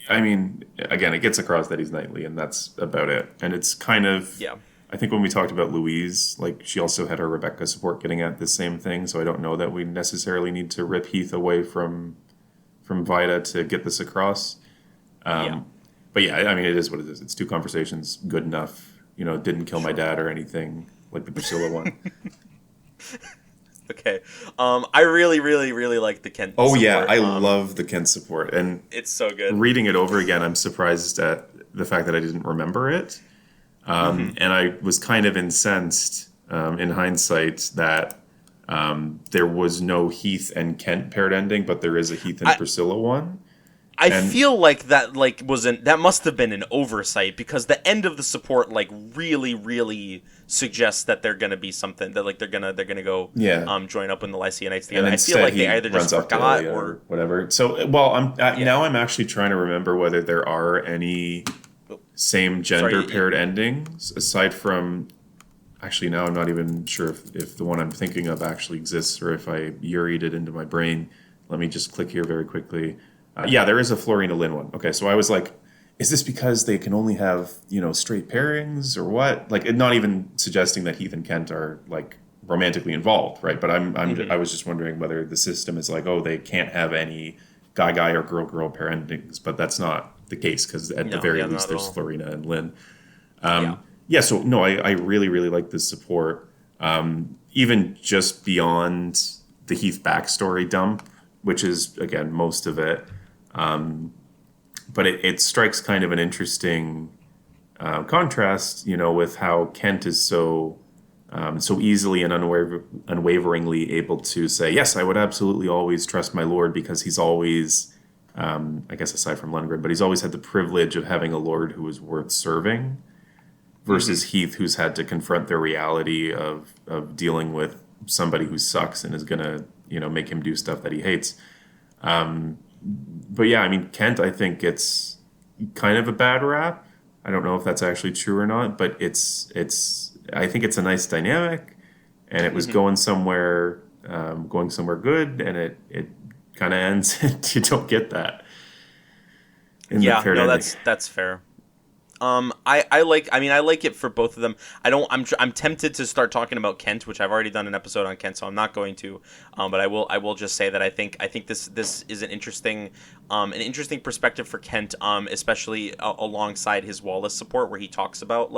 I mean, again, it gets across that he's knightly, and that's about it. And it's kind of, I think when we talked about Louise, like, she also had her Rebecca support getting at the same thing, so I don't know that we necessarily need to rip Heath away from Vaida to get this across. But yeah, I mean, it is what it is. It's 2 conversations, good enough. Didn't kill my dad or anything, like the Priscilla one. Okay. I really, really, really like the Kent support. Yeah, I love the Kent support. And it's so good. Reading it over again, I'm surprised at the fact that I didn't remember it. And I was kind of incensed in hindsight that there was no Heath and Kent paired ending, but there is a Heath and Priscilla one. I feel like that that must have been an oversight, because the end of the support really, really suggests that they're gonna be something that they're gonna go join up in the Lycianites together. I feel like they either just forgot or whatever. So now I'm actually trying to remember whether there are any same gender paired endings aside from. Actually, now I'm not even sure if the one I'm thinking of actually exists or if I Yuri'd it into my brain. Let me just click here very quickly. There is a Florina Lynn one. Okay, so I was like, is this because they can only have, straight pairings or what? Like, not even suggesting that Heath and Kent are, romantically involved, right? But I was just wondering whether the system is like, they can't have any guy or girl pair endings. But that's not the case, because at the very least, there's Florina and Lynn. So, no, I really, really like this support. Even just beyond the Heath backstory dump, which is, again, most of it. But it strikes kind of an interesting contrast, with how Kent is so easily and unwaveringly able to say, yes, I would absolutely always trust my lord, because he's always, I guess aside from Lundgren, but he's always had the privilege of having a lord who is worth serving, versus Heath, who's had to confront the reality of dealing with somebody who sucks and is going to, make him do stuff that he hates. But yeah, I mean, Kent, I think it's kind of a bad rap. I don't know if that's actually true or not, but I think it's a nice dynamic, and it was going somewhere good, and it kind of ends. You don't get that. That's fair. I like it for both of them. I'm tempted to start talking about Kent, which I've already done an episode on Kent, so I'm not going to. But I will just say that I think this is an interesting perspective for Kent, especially alongside his Wallace support, where he talks about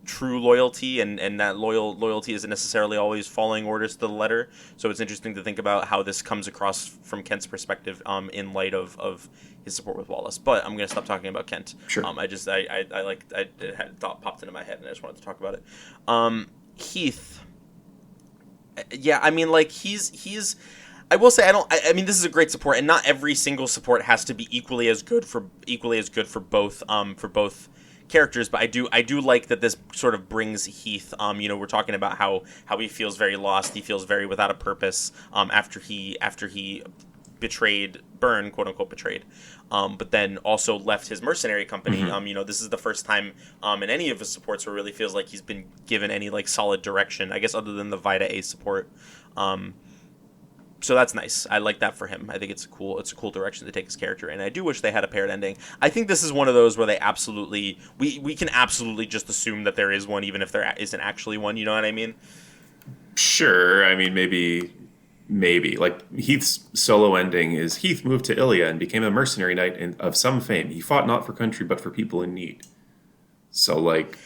true loyalty, and that loyalty isn't necessarily always following orders to the letter. So it's interesting to think about how this comes across from Kent's perspective in light of his support with Wallace. But I'm going to stop talking about Kent. Sure. It had thought popped into my head, and I just wanted to talk about it. Heath. Yeah, I mean, he's I will say I mean, this is a great support, and not every single support has to be equally as good for both characters, but I do like that this sort of brings Heath. We're talking about how he feels very lost. He feels very without a purpose after he betrayed Byrne, quote unquote betrayed, but then also left his mercenary company. This is the first time in any of his supports where it really feels like he's been given any solid direction, I guess, other than the Vaida A support. So that's nice. I like that for him. I think it's a cool direction to take his character in. I do wish they had a paired ending. I think this is one of those where they absolutely we can absolutely just assume that there is one, even if there isn't actually one. You know what I mean? Sure. I mean, maybe like Heath's solo ending is Heath moved to Ilia and became a mercenary knight of some fame. He fought not for country but for people in need. So like,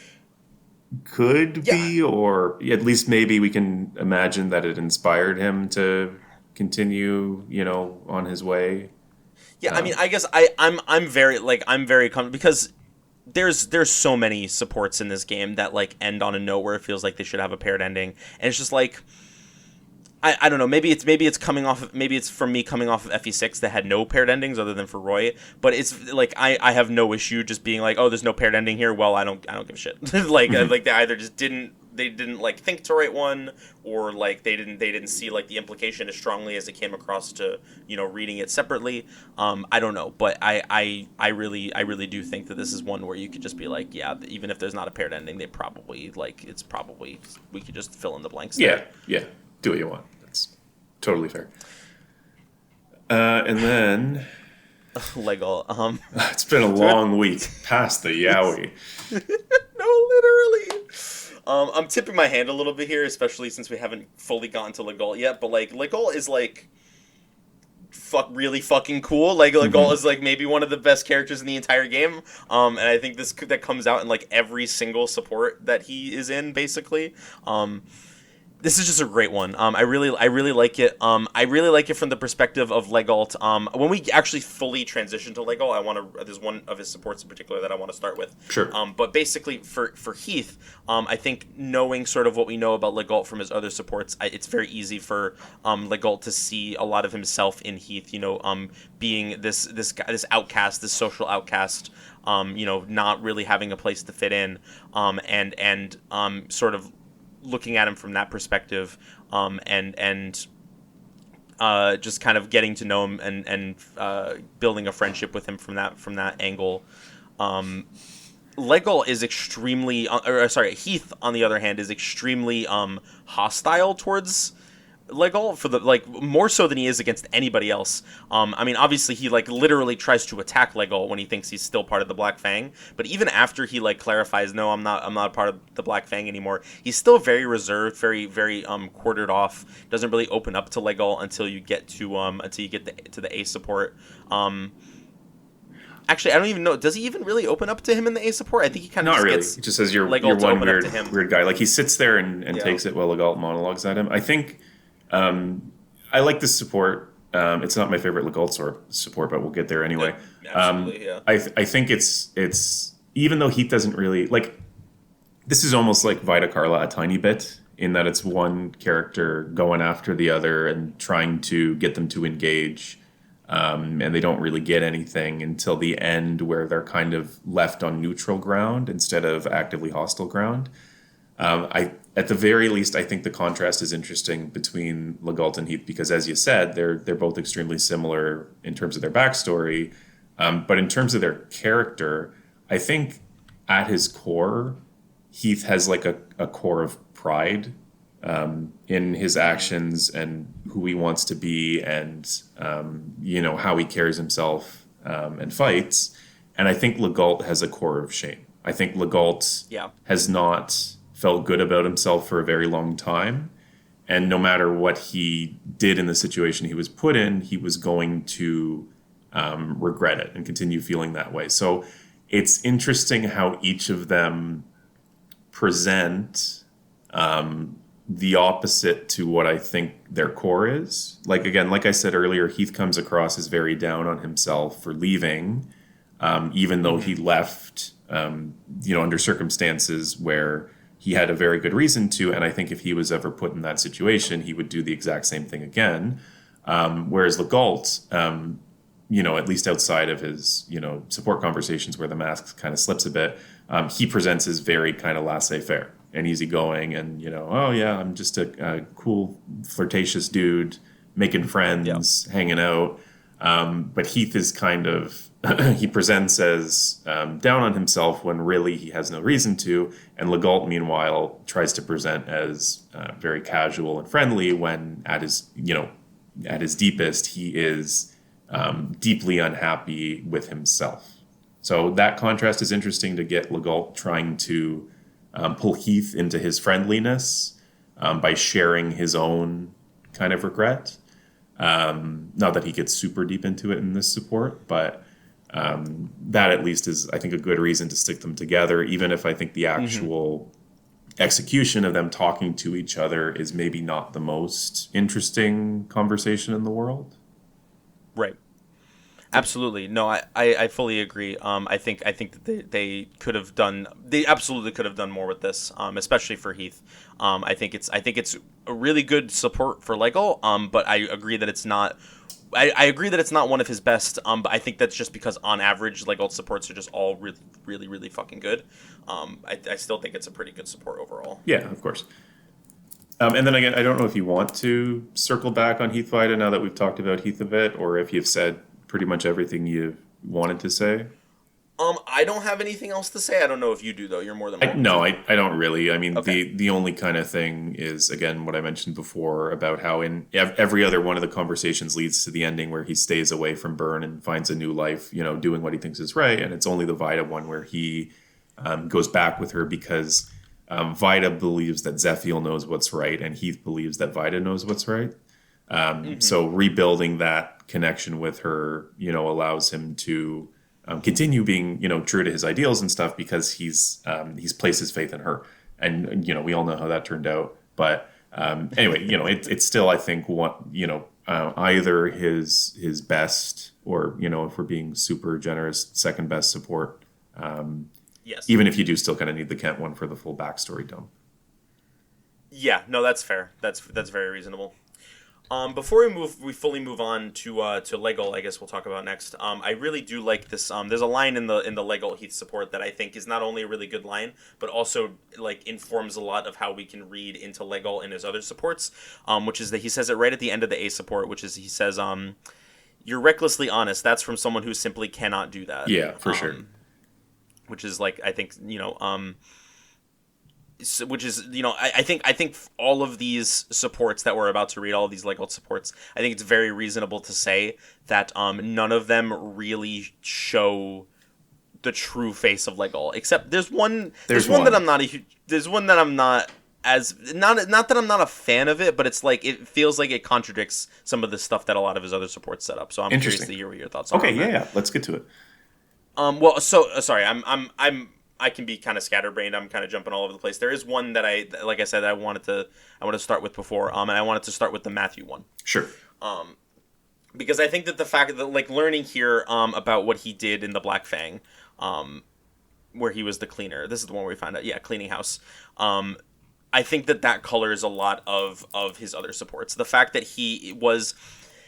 could be, or at least maybe we can imagine that it inspired him to continue, on his way. Yeah, I mean, I guess I'm very comfortable because there's so many supports in this game that like end on a note where it feels like they should have a paired ending, and it's just like I don't know, maybe it's from me coming off of FE6 that had no paired endings other than for Roy, but it's like I have no issue just being like, oh, there's no paired ending here. Well, I don't give a shit. Like like they either just didn't like think to write one, or like they didn't see like the implication as strongly as it came across to reading it separately. I don't know, but I really do think that this is one where you could just be like, yeah, even if there's not a paired ending, they probably we could just fill in the blanks there. Yeah, do what you want. That's totally fair. And then Legault. It's been a long week past the Yowie. No, literally. I'm tipping my hand a little bit here, especially since we haven't fully gotten to Legault yet. But like, Legault is like, really fucking cool. Like, Legault is like maybe one of the best characters in the entire game. And I think that comes out in like every single support that he is in, basically. This is just a great one. I really like it. I really like it from the perspective of Legault. When we actually fully transition to Legault, there's one of his supports in particular that I want to start with. Sure. But basically for Heath, I think knowing sort of what we know about Legault from his other supports, it's very easy for Legault to see a lot of himself in Heath. Being this guy, this outcast, this social outcast. Not really having a place to fit in. And sort of looking at him from that perspective, and just kind of getting to know him and building a friendship with him from that angle. Legault is Heath, on the other hand, is extremely hostile towards Legault more so than he is against anybody else. I mean, obviously he literally tries to attack Legault when he thinks he's still part of the Black Fang, but even after he clarifies, no, I'm not a part of the Black Fang anymore, he's still very reserved, very very quartered off, doesn't really open up to Legault until you get to the A support. Actually, I don't even know. Does he even really open up to him in the A support? I think he kind of not really. Gets he just says you're Legault one weird guy. Like he sits there and takes it while Legault monologues at him. I think I like this support. It's not my favorite Legault support, but we'll get there anyway. Yeah, absolutely, yeah. I think it's even though Heath doesn't really like. This is almost like Vaida Carla a tiny bit in that it's one character going after the other and trying to get them to engage. And they don't really get anything until the end, where they're kind of left on neutral ground instead of actively hostile ground. At the very least, I think the contrast is interesting between Legault and Heath because, as you said, they're both extremely similar in terms of their backstory, but in terms of their character, I think at his core, Heath has a core of pride in his actions and who he wants to be, and how he carries himself and fights. And I think Legault has a core of shame. I think Legault has not felt good about himself for a very long time, and no matter what he did in the situation he was put in, he was going to regret it and continue feeling that way. So it's interesting how each of them present the opposite to what I think their core is. Like I said earlier, Heath comes across as very down on himself for leaving, even though he left, under circumstances where he had a very good reason to. And I think if he was ever put in that situation, he would do the exact same thing again. Whereas Legault, at least outside of his, support conversations where the mask kind of slips a bit, he presents as very kind of laissez-faire and easygoing, and oh yeah, I'm just a cool flirtatious dude making friends, hanging out. But Heath is kind of he presents as down on himself when really he has no reason to, and Legault meanwhile tries to present as very casual and friendly when at his at his deepest, he is deeply unhappy with himself. So that contrast is interesting to get Legault trying to pull Heath into his friendliness by sharing his own kind of regret. Not that he gets super deep into it in this support, but that at least is, I think, a good reason to stick them together, even if I think the actual execution of them talking to each other is maybe not the most interesting conversation in the world. Right. Absolutely. No, I fully agree. I think that they absolutely could have done more with this, especially for Heath. I think it's a really good support for Lego. But I agree that it's not. I agree that it's not one of his best. But I think that's just because on average, Lego supports are just all really, really, really fucking good. I still think it's a pretty good support overall. Yeah, of course. And then again, I don't know if you want to circle back on Heath Vaida now that we've talked about Heath a bit, or if you've said pretty much everything you wanted to say. I don't have anything else to say. I don't know if you do though. You're more than welcome. No, I don't really. I mean, Okay. the only kind of thing is, again, what I mentioned before about how in every other one of the conversations leads to the ending where he stays away from Byrne and finds a new life, doing what he thinks is right. And it's only the Vaida one where he goes back with her because Vaida believes that Zephiel knows what's right and Heath believes that Vaida knows what's right. So rebuilding that connection with her, allows him to continue being, true to his ideals and stuff because he's placed his faith in her, and we all know how that turned out. But anyway, it's still, I think, either his best or if we're being super generous, second best support. Yes. Even if you do still kind of need the Kent one for the full backstory dump. Yeah, no, that's fair. That's very reasonable. Before we fully move on to Legault, I guess we'll talk about next. I really do like this. There's a line in the Legault Heath support that I think is not only a really good line, but also like informs a lot of how we can read into Legault and his other supports. Which is that he says it right at the end of the A support, which is he says, "You're recklessly honest. That's from someone who simply cannot do that." Yeah, for sure. Which is like I think which is I think all of these supports that we're about to read, all of these Legault supports, I think it's very reasonable to say that none of them really show the true face of Legault, except there's one that I'm not there's one that I'm not as not that I'm not a fan of it, but it's like it feels like it contradicts some of the stuff that a lot of his other supports set up. So I'm curious to hear what your thoughts are. Okay, yeah, let's get to it. Well, so sorry, I can be kind of scatterbrained. I'm kind of jumping all over the place. There is one that like I said, I wanted to start with before, and I wanted to start with the Matthew one. Sure. Because I think that the fact that like learning here about what he did in the Black Fang, where he was the cleaner. This is the one where we find out, cleaning house. I think that colors a lot of his other supports. The fact that he was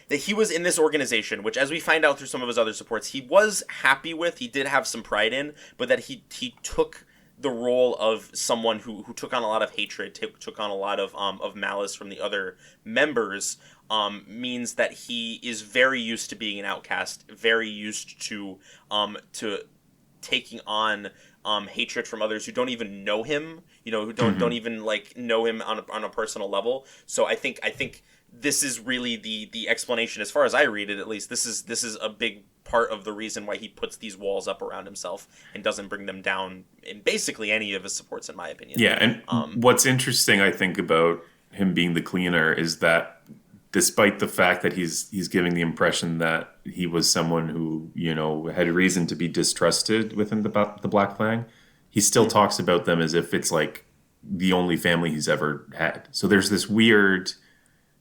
in this organization, which, as we find out through some of his other supports, he was happy with, he did have some pride in, but that he took the role of someone who took on a lot of hatred, took on a lot of malice from the other members, means that he is very used to being an outcast, very used to taking on hatred from others who don't even know him, who don't even like know him on a personal level. So I think this is really the explanation, as far as I read it, at least. This is a big part of the reason why he puts these walls up around himself and doesn't bring them down in basically any of his supports, in my opinion. Yeah, and what's interesting, I think, about him being the cleaner is that despite the fact that he's giving the impression that he was someone who, had reason to be distrusted within the Black Fang, he still talks about them as if it's like the only family he's ever had. So there's this weird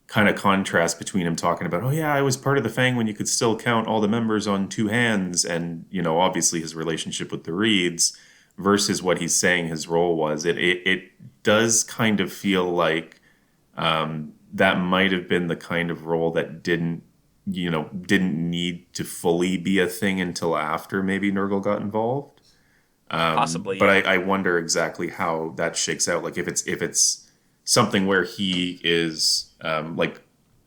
kind of contrast between him talking about, oh yeah, I was part of the Fang when you could still count all the members on two hands, and obviously his relationship with the Reeds, versus what he's saying his role was. It does kind of feel like that might have been the kind of role that didn't need to fully be a thing until after maybe Nurgle got involved. Possibly, yeah. But I wonder exactly how that shakes out. Like if it's something where he is like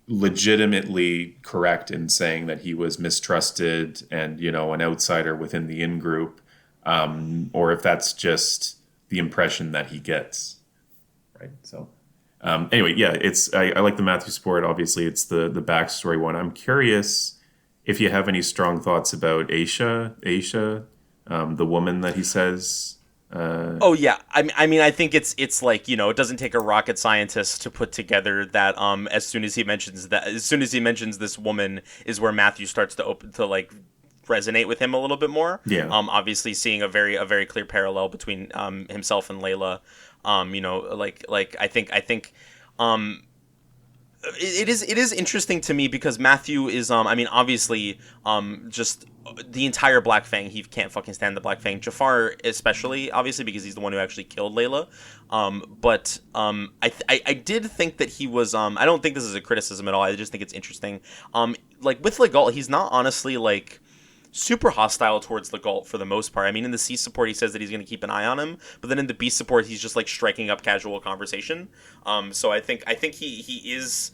legitimately correct in saying that he was mistrusted and an outsider within the in-group, or if that's just the impression that he gets, right? So Anyway, yeah, it's I like the Matthew support. Obviously, it's the backstory one. I'm curious if you have any strong thoughts about Aisha, the woman that he says. Oh yeah, I mean, I think it's like, it doesn't take a rocket scientist to put together that as soon as he mentions this woman is where Matthew starts to open to like resonate with him a little bit more. Yeah. Obviously seeing a very clear parallel between himself and Layla. Like I think it is interesting to me because Matthew is I mean, obviously just the entire Black Fang, he can't fucking stand the Black Fang. Jafar especially, obviously, because he's the one who actually killed Layla. I did think that he was I don't think this is a criticism at all. I just think it's interesting. Like with Legault, he's not honestly like super hostile towards Legault for the most part. I mean, in the C support, he says that he's going to keep an eye on him, but then in the B support, he's just like striking up casual conversation. So I think he is,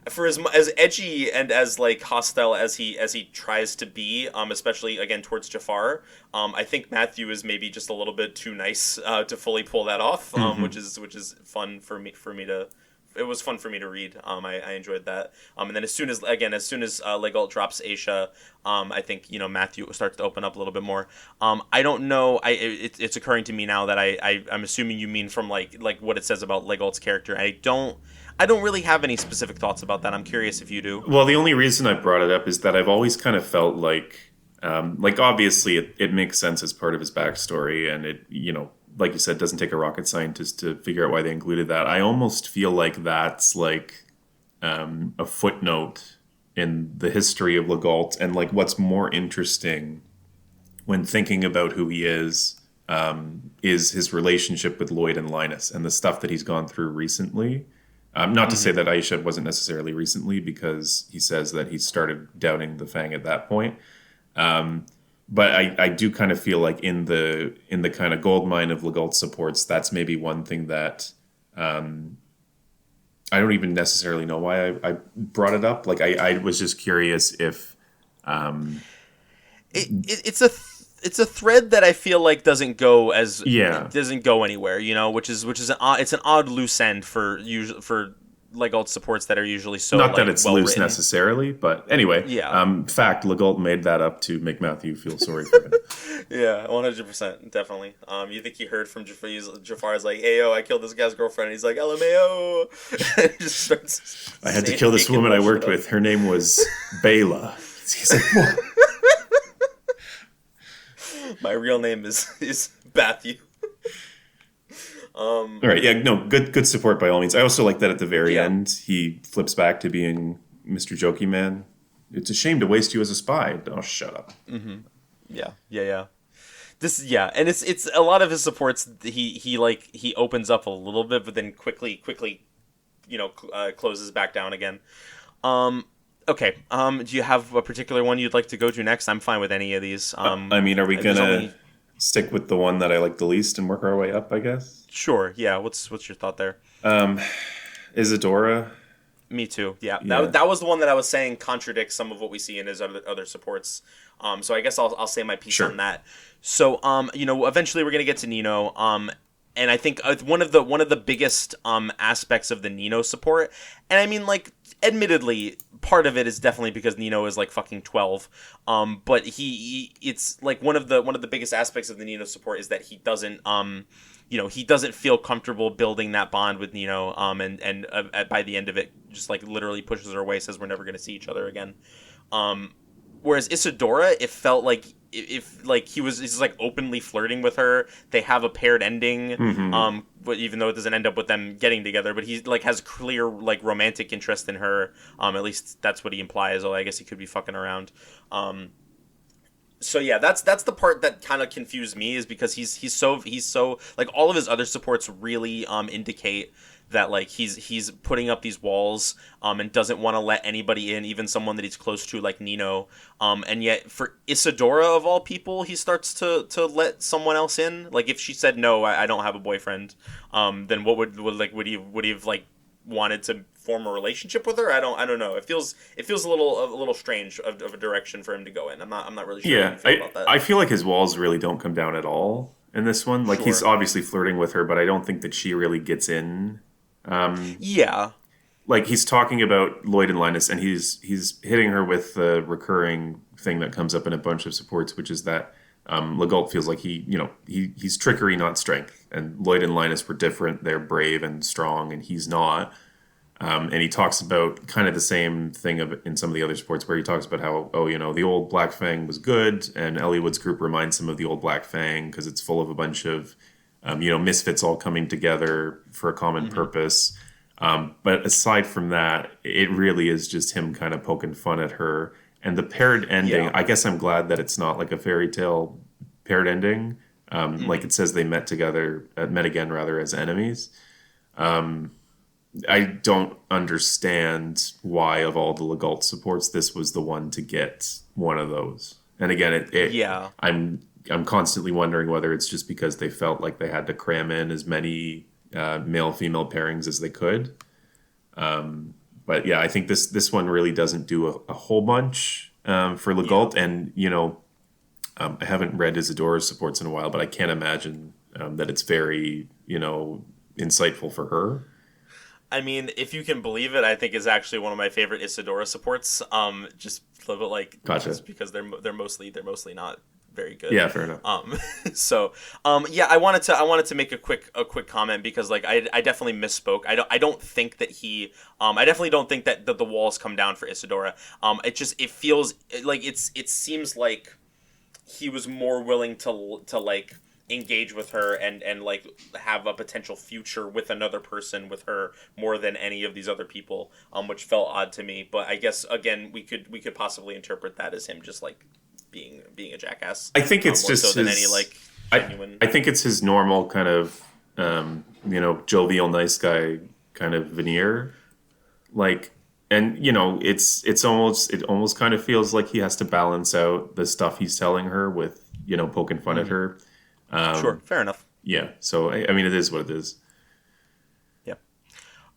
for as edgy and as like hostile as he tries to be, especially again towards Jafar. I think Matthew is maybe just a little bit too nice to fully pull that off, which is fun for me to. It was fun for me to read. I enjoyed that. And then as soon as Legault drops Aisha, I think Matthew starts to open up a little bit more. I don't know. It's occurring to me now that I'm assuming you mean from like what it says about Legault's character. I don't really have any specific thoughts about that. I'm curious if you do. Well, the only reason I brought it up is that I've always kind of felt like obviously it makes sense as part of his backstory, and it like you said, doesn't take a rocket scientist to figure out why they included that. I almost feel like that's like a footnote in the history of Legault, and like what's more interesting when thinking about who he is his relationship with Lloyd and Linus and the stuff that he's gone through recently. Not to say that Aisha wasn't necessarily recently, because he says that he started doubting the Fang at that point. But I do kind of feel like in the kind of gold mine of Legault supports, that's maybe one thing that I don't even necessarily know why I brought it up. Like I was just curious if it's a thread that I feel like doesn't go anywhere, which is it's an odd loose end for Legault supports that are usually so not like, that it's well loose written. necessarily, but anyway. Yeah. Fact, Legault made that up to make Matthew feel sorry for him. Yeah, 100%, definitely. You think he heard from Jafar? Jafar's like, "Hey yo, I killed this guy's girlfriend." And he's like, "LMAO." And he just starts. I had to kill this woman I worked with. Her name was Bela. He's like, what? My real name is Matthew. All right, yeah, no, good support by all means. I also like that at the very end, he flips back to being Mr. Jokey Man. It's a shame to waste you as a spy. Oh, shut up. Mm-hmm. Yeah. And it's a lot of his supports. He opens up a little bit, but then quickly, closes back down again. Okay. Do you have a particular one you'd like to go to next? I'm fine with any of these. I mean, are we gonna stick with the one that I like the least and work our way up, I guess? Sure. Yeah. What's your thought there? Isadora. Me too. Yeah. That was the one that I was saying contradicts some of what we see in his other supports. So I guess I'll say my piece on that. So eventually we're gonna get to Nino. And I think one of the biggest aspects of the Nino support, and I mean, like, admittedly, part of it is definitely because Nino is like fucking 12. But it's like one of the biggest aspects of the Nino support is that he doesn't he doesn't feel comfortable building that bond with Nino. And by the end of it, just like literally pushes her away, says we're never gonna see each other again. Whereas Isadora, it felt like if like he's like openly flirting with her. They have a paired ending, but even though it doesn't end up with them getting together, but he like has clear like romantic interest in her. At least that's what he implies. Although I guess he could be fucking around. So yeah, that's the part that kind of confused me, is because he's so like all of his other supports really indicate that like he's putting up these walls and doesn't want to let anybody in, even someone that he's close to like Nino. And yet for Isadora of all people, he starts to let someone else in. Like if she said no, I don't have a boyfriend, then what would he have like wanted to form a relationship with her? I don't know. It feels a little strange of a direction for him to go in. I'm not really sure how you feel about that. I feel like his walls really don't come down at all in this one. Like he's obviously flirting with her, but I don't think that she really gets in Yeah. Like he's talking about Lloyd and Linus, and he's hitting her with the recurring thing that comes up in a bunch of supports, which is that Legault feels like he's trickery, not strength, and Lloyd and Linus were different. They're brave and strong, and he's not. And he talks about kind of the same thing in some of the other sports where he talks about how, the old Black Fang was good, and Elliott's group reminds him of the old Black Fang because it's full of a bunch of, misfits all coming together for a common purpose. But aside from that, it really is just him kind of poking fun at her. And the paired ending, Yeah. I guess I'm glad that it's not like a fairy tale paired ending. Like it says they met again rather as enemies. I don't understand why of all the Legault supports, this was the one to get one of those. And again, Yeah. I'm constantly wondering whether it's just because they felt like they had to cram in as many male-female pairings as they could. But yeah, I think this one really doesn't do a whole bunch for Legault. Yeah. And, I haven't read Isidora's supports in a while, but I can't imagine that it's very, insightful for her. I mean, if you can believe it, I think is actually one of my favorite Isadora supports. Just a little bit like Gotcha. just because they're mostly not very good. Yeah, fair enough. Yeah, I wanted to make a quick comment because like I definitely misspoke. I don't think that I definitely don't think that the walls come down for Isadora. It feels like it seems like he was more willing to like engage with her and like have a potential future with another person with her more than any of these other people, which felt odd to me. But I guess again we could possibly interpret that as him just like being a jackass. I think it's more just so than his, any like genuine. I think it's his normal kind of jovial nice guy kind of veneer, like, and it almost kind of feels like he has to balance out the stuff he's telling her with poking fun at her. Sure, fair enough. Yeah, so I mean it is what it is. Yeah.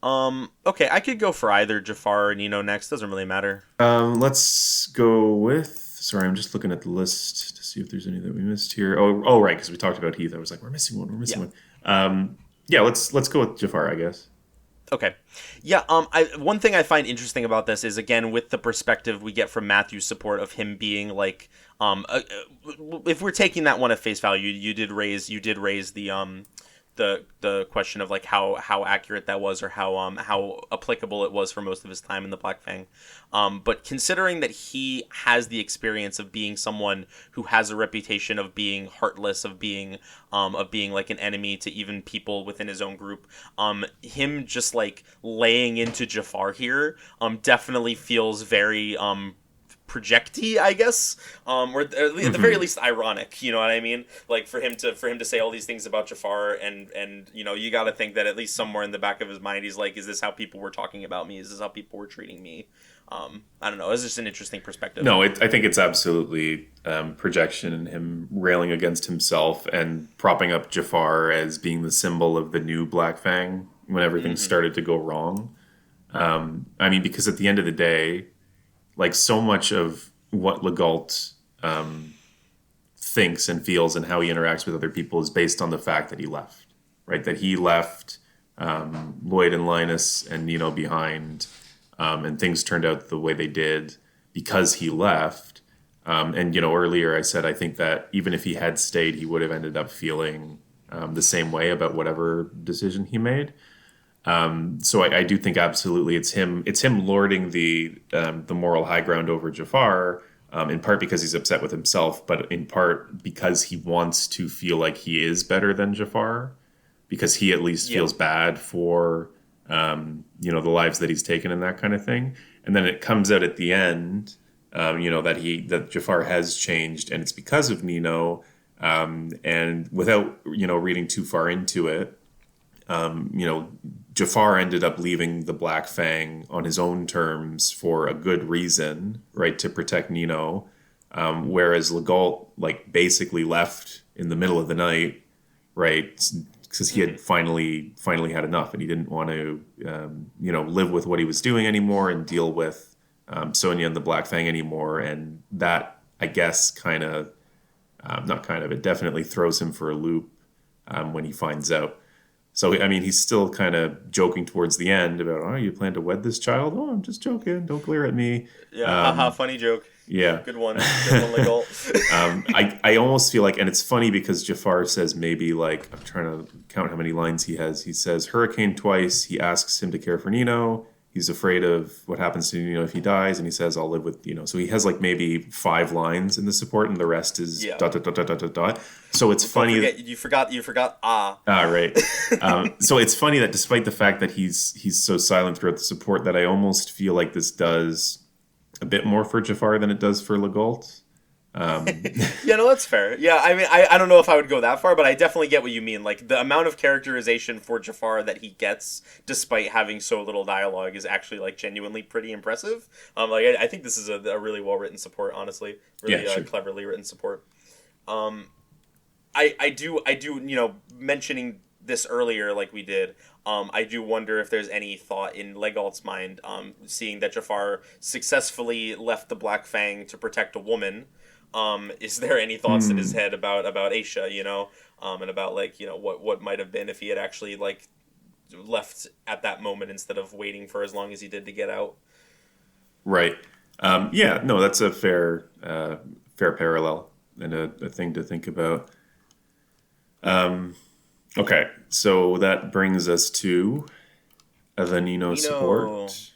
Okay, I could go for either Jafar or Nino next. Doesn't really matter. Let's go with. Sorry, I'm just looking at the list to see if there's any that we missed here. Oh, right, because we talked about Heath. I was like, we're missing one. Yeah, let's go with Jafar, I guess. Okay. Yeah, one thing I find interesting about this is, again, with the perspective we get from Matthew's support of him being like, if we're taking that one at face value, you did raise the question of like how accurate that was, or how applicable it was for most of his time in the Black Fang. But considering that he has the experience of being someone who has a reputation of being heartless, of being like an enemy to even people within his own group, him just like laying into Jafar here definitely feels very projecty, I guess, or at the very least ironic. You know what I mean? Like for him to say all these things about Jafar, and you got to think that at least somewhere in the back of his mind, he's like, is this how people were talking about me? Is this how people were treating me? I don't know. It's just an interesting perspective. No, I think it's absolutely projection and him railing against himself and propping up Jafar as being the symbol of the new Black Fang when everything started to go wrong. I mean, because at the end of the day, like so much of what Legault thinks and feels and how he interacts with other people is based on the fact that he left, right? That he left Lloyd and Linus and Nino behind, and things turned out the way they did because he left. And earlier I said I think that even if he had stayed, he would have ended up feeling the same way about whatever decision he made. So I do think absolutely it's him lording the moral high ground over Jafar, in part because he's upset with himself, but in part because he wants to feel like he is better than Jafar, because he at least feels bad for the lives that he's taken and that kind of thing. And then it comes out at the end, that Jafar has changed, and it's because of Nino. And without reading too far into it, Jafar ended up leaving the Black Fang on his own terms for a good reason, right, to protect Nino, whereas Legault basically left in the middle of the night, right, because he had finally had enough, and he didn't want to live with what he was doing anymore and deal with Sonia and the Black Fang anymore. And that, I guess, it definitely throws him for a loop when he finds out. So, I mean, he's still kind of joking towards the end about, oh, you plan to wed this child? Oh, I'm just joking. Don't glare at me. Yeah, haha, funny joke. Yeah. Good one, Legault. I almost feel like, and it's funny because Jafar says maybe like, I'm trying to count how many lines he has. He says hurricane twice. He asks him to care for Nino. He's afraid of what happens to Nino if he dies, and he says, I'll live with Nino. So he has like maybe 5 lines in the support, and the rest is Yeah. dot, dot, dot, dot, dot, dot, dot. So it's Don't funny. forget, you forgot ah. Ah, right. So it's funny that despite the fact that he's so silent throughout the support, that I almost feel like this does a bit more for Jafar than it does for Legault. Yeah, no, that's fair. Yeah, I mean, I don't know if I would go that far, but I definitely get what you mean. Like, the amount of characterization for Jafar that he gets, despite having so little dialogue, is actually, like, genuinely pretty impressive. I think this is a really well-written support, honestly. Really Yeah, sure. cleverly written support. I do, mentioning this earlier, like we did, I do wonder if there's any thought in Legault's mind, seeing that Jafar successfully left the Black Fang to protect a woman. Is there any thoughts in his head about Aisha, and about what might have been if he had actually like left at that moment instead of waiting for as long as he did to get out? Right. Yeah. No, that's a fair parallel and a thing to think about. Okay, so that brings us to the Nino support.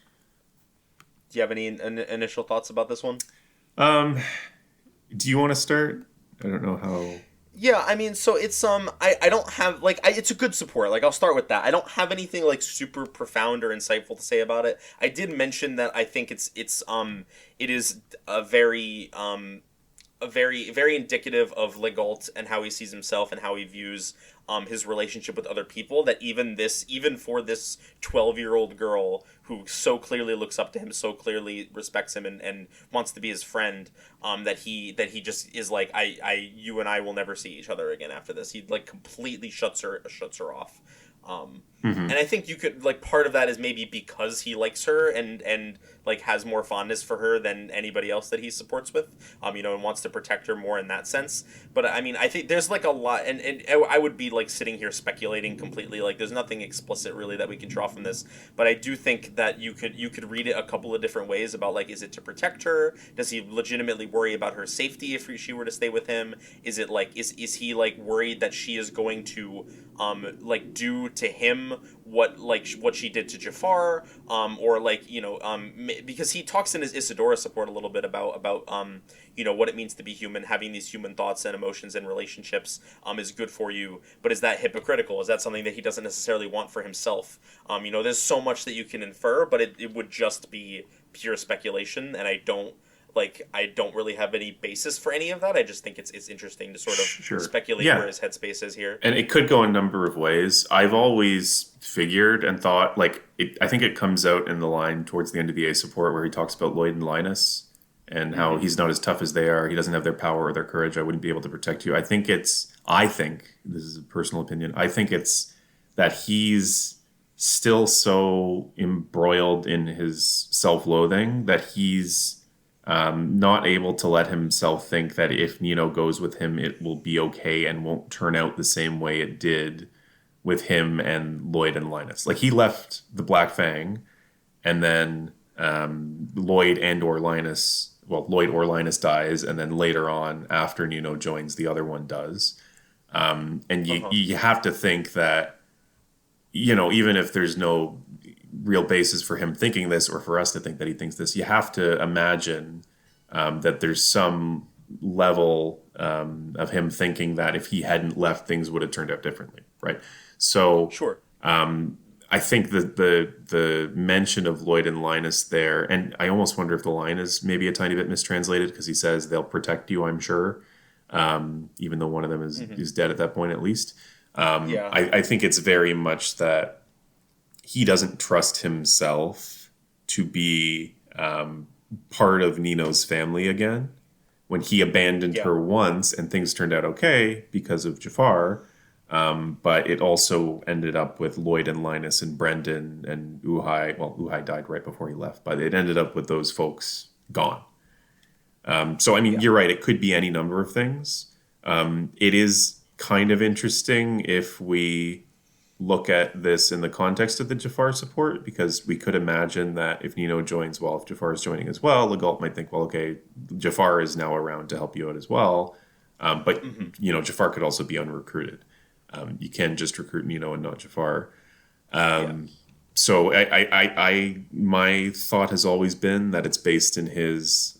Do you have any initial thoughts about this one? Do you want to start? I don't know how. Yeah, I mean, so it's I don't have it's a good support. Like, I'll start with that. I don't have anything like super profound or insightful to say about it. I did mention that I think it is a very indicative of Legault and how he sees himself and how he views his relationship with other people, that even for this 12-year-old girl who so clearly looks up to him, so clearly respects him and wants to be his friend, that he just is like, you and I will never see each other again after this. He like completely shuts her off. And I think you could, like, part of that is maybe because he likes her and like has more fondness for her than anybody else that he supports with, and wants to protect her more in that sense. But I mean, I think there's like a lot, and I would be like sitting here speculating completely. Like, there's nothing explicit really that we can draw from this, but I do think that you could read it a couple of different ways about, like, is it to protect her? Does he legitimately worry about her safety if she were to stay with him? Is it like, is he like worried that she is going to like do to him what she did to Jafar, or like, because he talks in his Isadora support a little bit about what it means to be human, having these human thoughts and emotions and relationships is good for you, but is that hypocritical? Is that something that he doesn't necessarily want for himself? There's so much that you can infer, but it would just be pure speculation, and I don't really have any basis for any of that. I just think it's interesting to sort of speculate where his headspace is here. And it could go a number of ways. I've always figured and thought, like, I think it comes out in the line towards the end of the A support where he talks about Lloyd and Linus and how he's not as tough as they are. He doesn't have their power or their courage. I wouldn't be able to protect you. I think this is a personal opinion, I think it's that he's still so embroiled in his self-loathing that he's not able to let himself think that if Nino goes with him, it will be okay and won't turn out the same way it did with him and Lloyd and Linus. Like, he left the Black Fang, and then Lloyd or Linus dies, and then later on, after Nino joins, the other one does. And you have to think that, even if there's no real basis for him thinking this, or for us to think that he thinks this, you have to imagine that there's some level of him thinking that if he hadn't left, things would have turned out differently, right? So sure. I think that the mention of Lloyd and Linus there, and I almost wonder if the line is maybe a tiny bit mistranslated, because he says they'll protect you, I'm sure, even though one of them is dead at that point at least. I think it's very much that he doesn't trust himself to be part of Nino's family again. When he abandoned her once and things turned out okay because of Jafar, but it also ended up with Lloyd and Linus and Brendan and Uhai. Well, Uhai died right before he left, but it ended up with those folks gone. So, I mean, you're right. It could be any number of things. It is kind of interesting if we look at this in the context of the Jafar support, because we could imagine that if Nino joins, well, if Jafar is joining as well, Legault might think, well, okay, Jafar is now around to help you out as well. But Jafar could also be unrecruited. You can just recruit Nino and not Jafar. So my thought has always been that it's based in his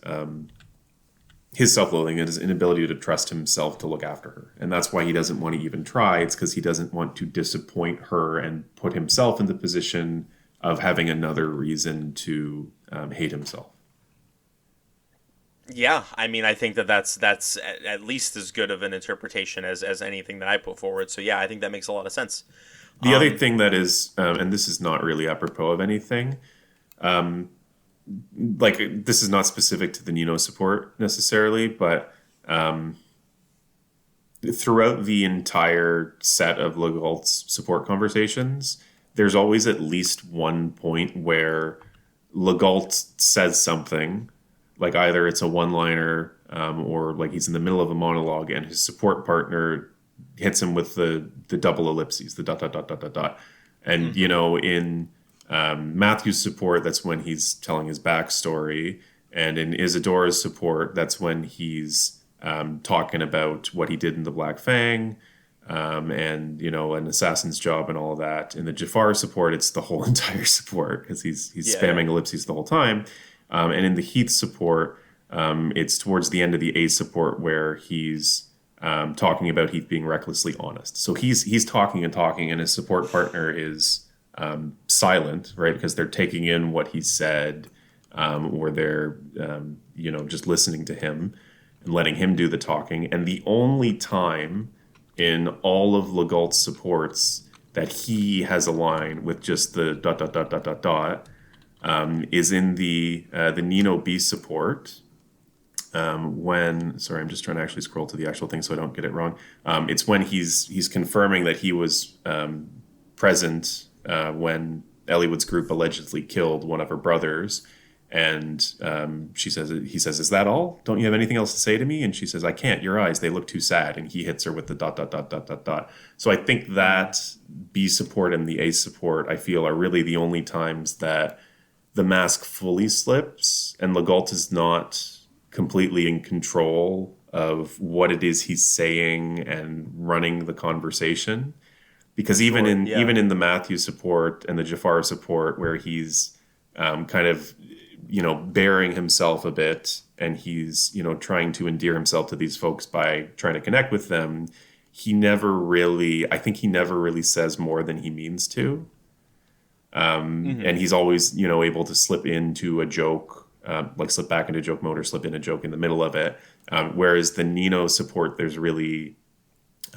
self-loathing and his inability to trust himself to look after her, and that's why he doesn't want to even try. It's because he doesn't want to disappoint her and put himself in the position of having another reason to hate himself. Yeah, I mean, I think that's at least as good of an interpretation as anything that I put forward. So yeah, I think that makes a lot of sense. The other thing that is, and this is not really apropos of anything, like this is not specific to the Nino support necessarily, but throughout the entire set of Legault's support conversations, there's always at least one point where Legault says something, like either it's a one-liner or like he's in the middle of a monologue and his support partner hits him with the double ellipses, the dot, dot, dot, dot, dot, dot. And, in Matthew's support, that's when he's telling his backstory. And in Isidora's support, that's when he's talking about what he did in the Black Fang and, an assassin's job and all of that. In the Jafar support, it's the whole entire support because he's spamming ellipses the whole time. And in the Heath support, it's towards the end of the A support where he's talking about Heath being recklessly honest. So he's talking and talking, and his support partner is silent, right? Because they're taking in what he said, or they're just listening to him and letting him do the talking. And the only time in all of Legault's supports that he has a line with just the dot dot dot dot dot dot is in the Nino B support. Sorry, I'm just trying to actually scroll to the actual thing so I don't get it wrong. It's when he's confirming that he was present when Eliwood's group allegedly killed one of her brothers, and he says, "Is that all? Don't you have anything else to say to me?" And she says, "I can't. Your eyes, they look too sad." And he hits her with the dot dot dot dot dot dot. So I think that B support and the A support, I feel, are really the only times that the mask fully slips and Legault is not completely in control of what it is he's saying and running the conversation. Because even in the Matthew support and the Jafar support, where he's kind of bearing himself a bit and he's trying to endear himself to these folks by trying to connect with them, I think he never really says more than he means to. And he's always able to slip into a joke, slip back into joke mode or slip in a joke in the middle of it. Whereas the Nino support, there's really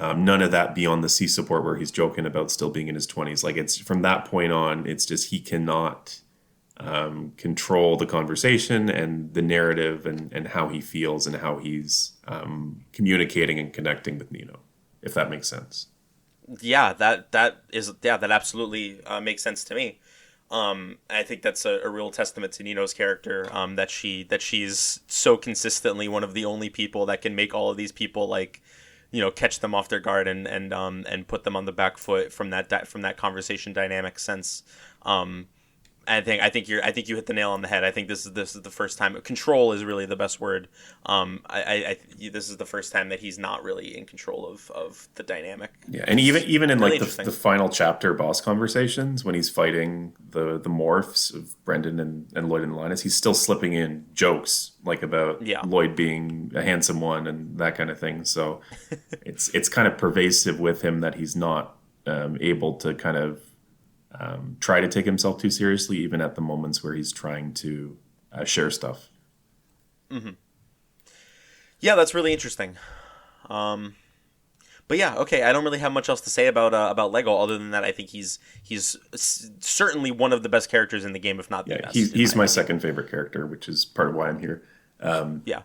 none of that beyond the C support where he's joking about still being in his 20s. Like, it's from that point on, it's just he cannot control the conversation and the narrative and how he feels and how he's communicating and connecting with Nino, if that makes sense. Yeah, that absolutely makes sense to me. I think that's a real testament to Nino's character, that she's so consistently one of the only people that can make all of these people catch them off their guard and put them on the back foot from that conversation dynamic sense. I think you hit the nail on the head. I think this is the first time. Control is really the best word. This is the first time that he's not really in control of the dynamic. Yeah, and even in really the final chapter boss conversations when he's fighting the morphs of Brendan and Lloyd and Linus, he's still slipping in jokes about Lloyd being a handsome one and that kind of thing. So it's kind of pervasive with him that he's not able to kind of try to take himself too seriously, even at the moments where he's trying to share stuff. Mm-hmm. Yeah, that's really interesting. But yeah, okay. I don't really have much else to say about Legault other than that. I think he's certainly one of the best characters in the game, if not the best. He's my second favorite character, which is part of why I'm here. Yeah.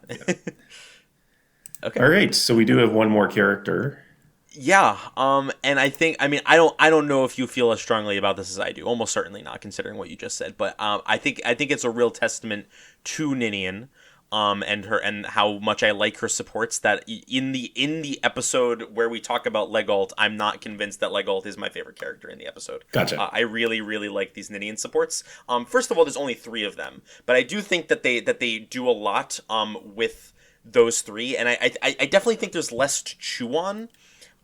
Okay. All right, so we do have one more character. Yeah, and I think, I don't know if you feel as strongly about this as I do. Almost certainly not, considering what you just said. But I think it's a real testament to Ninian, and how much I like her supports. That in the episode where we talk about Legault, I'm not convinced that Legault is my favorite character in the episode. Gotcha. I really really like these Ninian supports. First of all, there's only 3 of them, but I do think that they do a lot with those 3, and I definitely think there's less to chew on.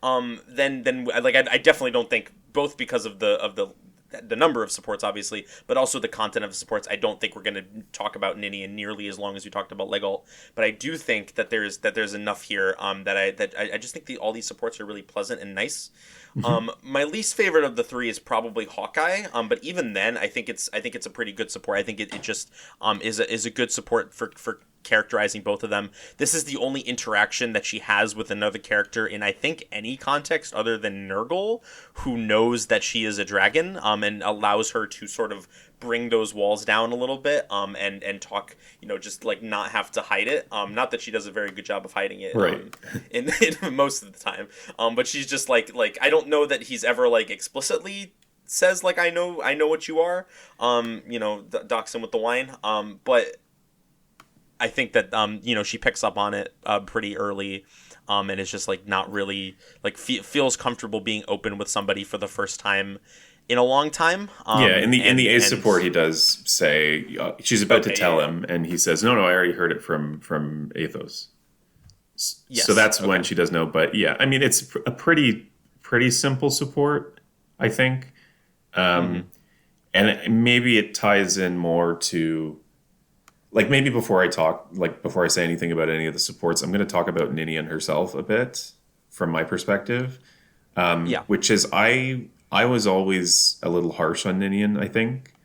Then like I definitely don't think, both because of the number of supports, obviously, but also the content of the supports. I don't think we're going to talk about Ninian nearly as long as we talked about Legault, but I do think that there's enough here that I just think all these supports are really pleasant and nice. My least favorite of the 3 is probably Hawkeye, but even then, I think it's a pretty good support. I think it just is a good support for characterizing both of them. This is the only interaction that she has with another character in, I think, any context other than Nurgle, who knows that she is a dragon, and allows her to sort of bring those walls down a little bit, and talk, just like not have to hide it. Not that she does a very good job of hiding it, Right. in most of the time. But she's just like I don't know that he's ever like explicitly says like I know what you are, docks him with the wine. But I think that she picks up on it pretty early, and it's just like not really like feels comfortable being open with somebody for the first time in a long time. In the Ace support, he does say she's about to tell him, and he says, "No, I already heard it from Athos." Yes, so that's when she does know. But yeah, I mean, it's a pretty simple support, I think, and maybe it ties in more to. Like, maybe before I say anything about any of the supports, I'm going to talk about Ninian herself a bit from my perspective. Which is I was always a little harsh on Ninian, I think,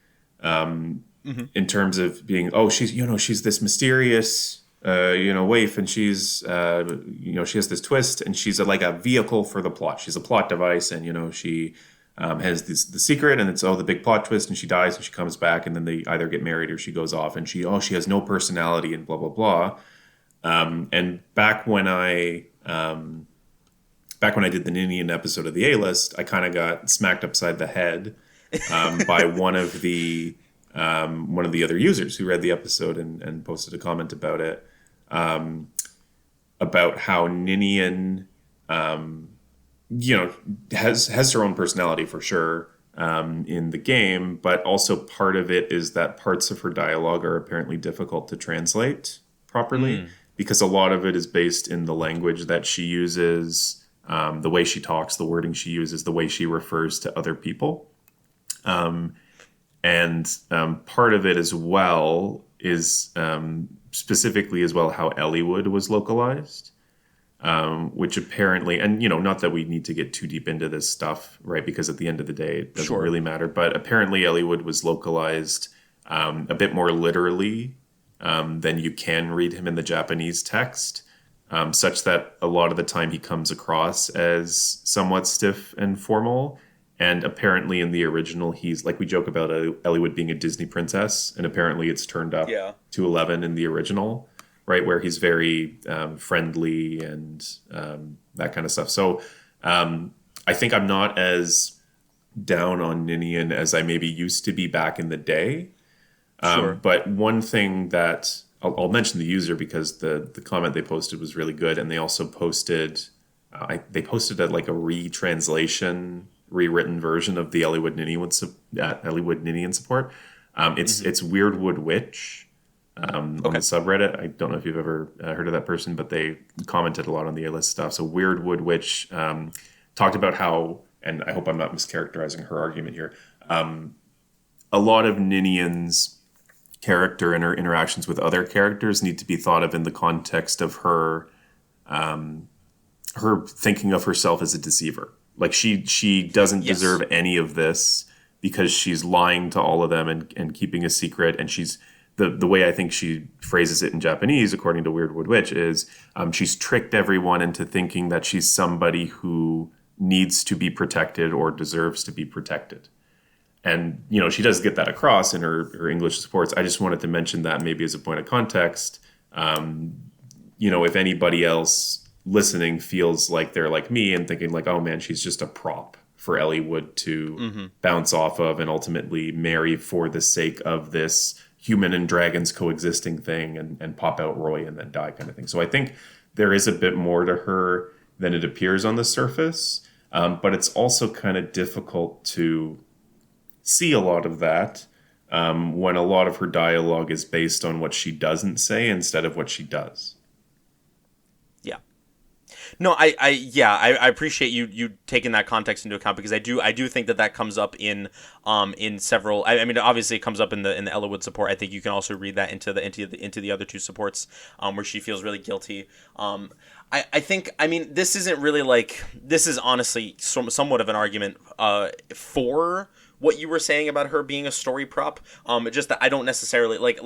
in terms of being, she's this mysterious, waif, and she's, she has this twist, and she's like a vehicle for the plot. She's a plot device, and, she has the secret, and it's the big plot twist, and she dies, and she comes back, and then they either get married or she goes off, and she has no personality, and blah blah blah. And back when I did the Ninian episode of the A-List, I kind of got smacked upside the head by one of the other users who read the episode and posted a comment about it, about how Ninian has her own personality for sure in the game, but also part of it is that parts of her dialogue are apparently difficult to translate properly because a lot of it is based in the language that she uses, the way she talks, the wording she uses, the way she refers to other people. And part of it as well is specifically as well how Elliewood was localized. Which apparently, and not that we need to get too deep into this stuff, right? Because at the end of the day, it doesn't really matter. But apparently, Elliewood was localized a bit more literally than you can read him in the Japanese text, such that a lot of the time he comes across as somewhat stiff and formal. And apparently, in the original, he's like, we joke about Elliewood being a Disney princess, and apparently, it's turned up to 11 in the original. Right, where he's very friendly and that kind of stuff. So I think I'm not as down on Ninian as I maybe used to be back in the day. But one thing that I'll mention the user because the comment they posted was really good, and they also posted a rewritten version of the Elliewood Ninian support. It's Weirdwood Witch. On the subreddit. I don't know if you've ever heard of that person, but they commented a lot on the A-List stuff. So Weirdwood Witch talked about how, and I hope I'm not mischaracterizing her argument here, a lot of Ninian's character and her interactions with other characters need to be thought of in the context of her thinking of herself as a deceiver. Like she doesn't deserve any of this because she's lying to all of them and keeping a secret, and she's the way I think she phrases it in Japanese, according to Weirdwood Witch, is she's tricked everyone into thinking that she's somebody who needs to be protected or deserves to be protected. And, she does get that across in her English supports. I just wanted to mention that maybe as a point of context. If anybody else listening feels like they're like me and thinking like, oh man, she's just a prop for Eliwood to bounce off of and ultimately marry for the sake of this human and dragons coexisting thing and pop out Roy and then die kind of thing. So I think there is a bit more to her than it appears on the surface. But it's also kind of difficult to see a lot of that when a lot of her dialogue is based on what she doesn't say instead of what she does. Yeah. No, I appreciate you taking that context into account, because I do think that comes up in several. I mean, obviously it comes up in the Eliwood support. I think you can also read that into the other two supports, where she feels really guilty. I think, I mean, this isn't really like, this is honestly somewhat of an argument for what you were saying about her being a story prop. Just that I don't necessarily like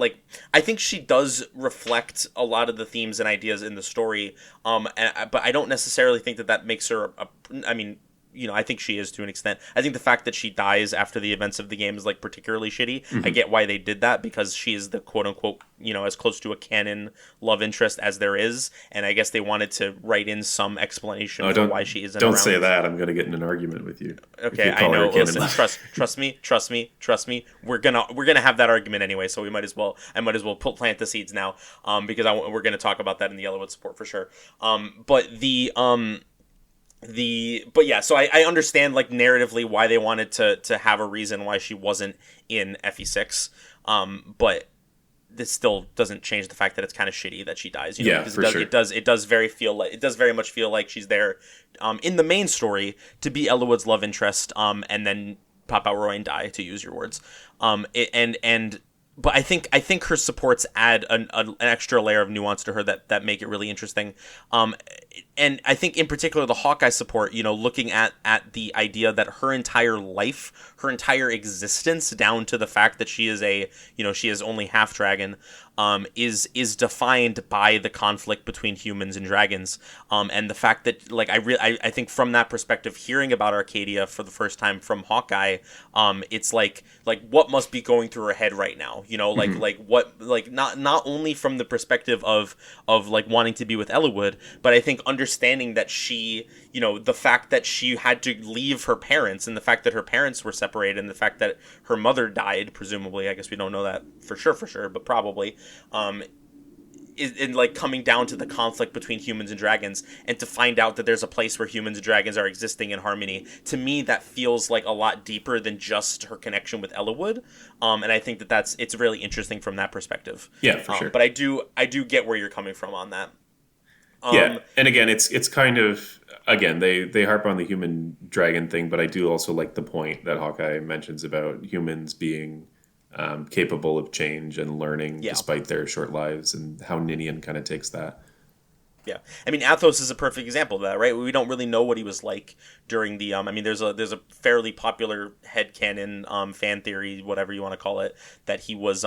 I think she does reflect a lot of the themes and ideas in the story. But I don't necessarily think that makes her I mean, you know, I think she is to an extent. I think the fact that she dies after the events of the game is like particularly shitty. I get why they did that, because she is the quote unquote, you know, as close to a canon love interest as there is. And I guess they wanted to write in some explanation for why she isn't around. Don't say that. I'm going to get in an argument with you. Okay, I know. Listen, trust me. We're gonna have that argument anyway, so I might as well plant the seeds now, because we're gonna talk about that in the Eliwood support for sure. But yeah, so I understand like narratively why they wanted to have a reason why she wasn't in FE6, but this still doesn't change the fact that it's kind of shitty that she dies. You know, yeah, for sure. It does very much feel like she's there, in the main story to be Eliwood's love interest, and then pop out Roy and die, to use your words, But I think her supports add an extra layer of nuance to her that make it really interesting. And I think in particular the Hawkeye support, you know, looking at the idea that her entire life, her entire existence, down to the fact that she is only half dragon, is defined by the conflict between humans and dragons. And the fact that, like, I think from that perspective, hearing about Arcadia for the first time from Hawkeye, it's like what must be going through her head right now, you know, not only from the perspective of like wanting to be with Eliwood, but I think understanding that she, you know, the fact that she had to leave her parents, and the fact that her parents were separated, and the fact that her mother died, presumably, I guess we don't know that for sure, but probably, is in like coming down to the conflict between humans and dragons, and to find out that there's a place where humans and dragons are existing in harmony. To me, that feels like a lot deeper than just her connection with Eliwood, and I think it's really interesting from that perspective. Yeah, for sure. But I do get where you're coming from on that. Yeah, and again, it's kind of, again, they harp on the human dragon thing, but I do also like the point that Hawkeye mentions about humans being capable of change and learning despite their short lives, and how Ninian kind of takes that. Yeah, I mean, Athos is a perfect example of that, right? We don't really know what he was like during the. I mean, there's a fairly popular headcanon fan theory, whatever you want to call it, that he was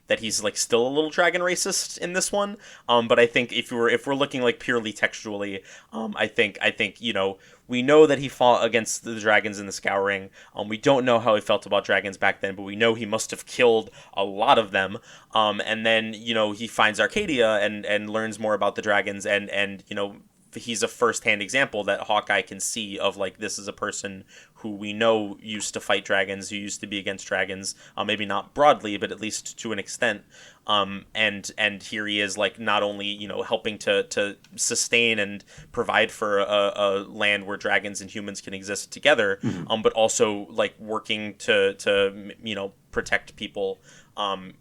that he's like still a little dragon racist in this one. But I think if we're looking like purely textually, I think you know, we know that he fought against the dragons in the Scouring. We don't know how he felt about dragons back then, but we know he must have killed a lot of them. And then, you know, he finds Arcadia and learns more about the dragons, and you know, he's a first-hand example that Hawkeye can see of, like, this is a person who we know used to fight dragons, who used to be against dragons, maybe not broadly, but at least to an extent. And here he is, like, not only, you know, helping to sustain and provide for a land where dragons and humans can exist together, but also, like, working to you know, protect people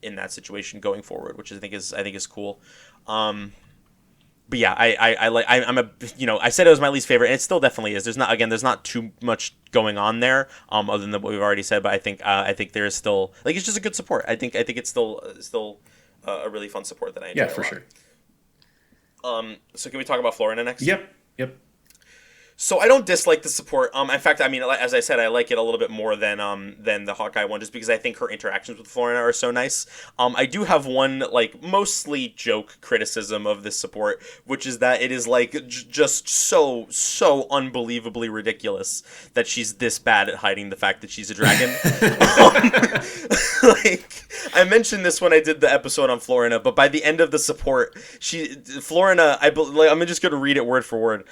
in that situation going forward, which I think is cool. But yeah, I'm a, you know, I said it was my least favorite, and it still definitely is. There's not too much going on there, other than what we've already said. But I think there is still, like, it's just a good support. I think it's still a really fun support that I enjoy. Yeah, for sure. So can we talk about Florina next? Yep. So I don't dislike the support. In fact, I mean, as I said, I like it a little bit more than the Hawkeye one, just because I think her interactions with Florina are so nice. I do have one, like, mostly joke criticism of this support, which is that it is, like, just so unbelievably ridiculous that she's this bad at hiding the fact that she's a dragon. Like, I mentioned this when I did the episode on Florina, but by the end of the support, Florina, I'm just going to read it word for word.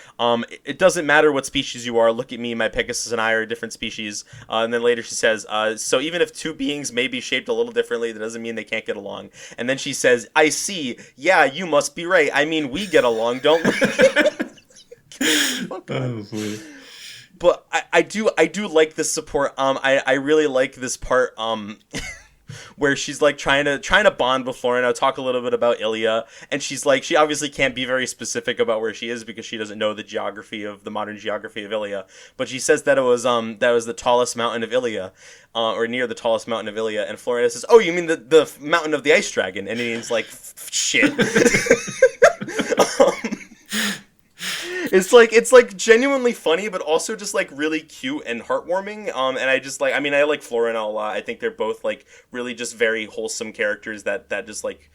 It doesn't matter matter what species you are. Look at me, my Pegasus and I are a different species. And then later she says, so even if two beings may be shaped a little differently, that doesn't mean they can't get along. And then she says, I see. Yeah, you must be right. I mean, we get along, don't we? But I do like this support. I really like this part where she's like trying to bond with Florina, talk a little bit about Ilya, and she's like, she obviously can't be very specific about where she is because she doesn't know the modern geography of Ilya. But she says that it was the tallest mountain of Ilya, or near the tallest mountain of Ilya, and Florina says, "Oh, you mean the mountain of the ice dragon?" And Ninian's like, "Shit." It's like genuinely funny, but also just like really cute and heartwarming. And I just like, I mean, I like Florina a lot. I think they're both like really just very wholesome characters that just like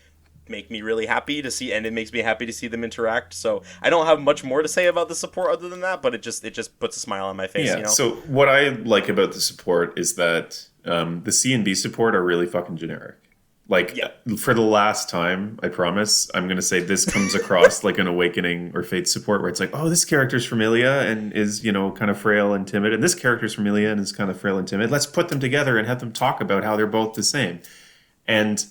make me really happy to see, and it makes me happy to see them interact. So I don't have much more to say about the support other than that, but it just puts a smile on my face. Yeah. You know? So what I like about the support is that the C and B support are really fucking generic. Like, for the last time, I promise, I'm going to say this comes across like an Awakening or Fate support where it's like, oh, this character's from Ilya and is, you know, kind of frail and timid. And this character's from Ilya and is kind of frail and timid. Let's put them together and have them talk about how they're both the same. And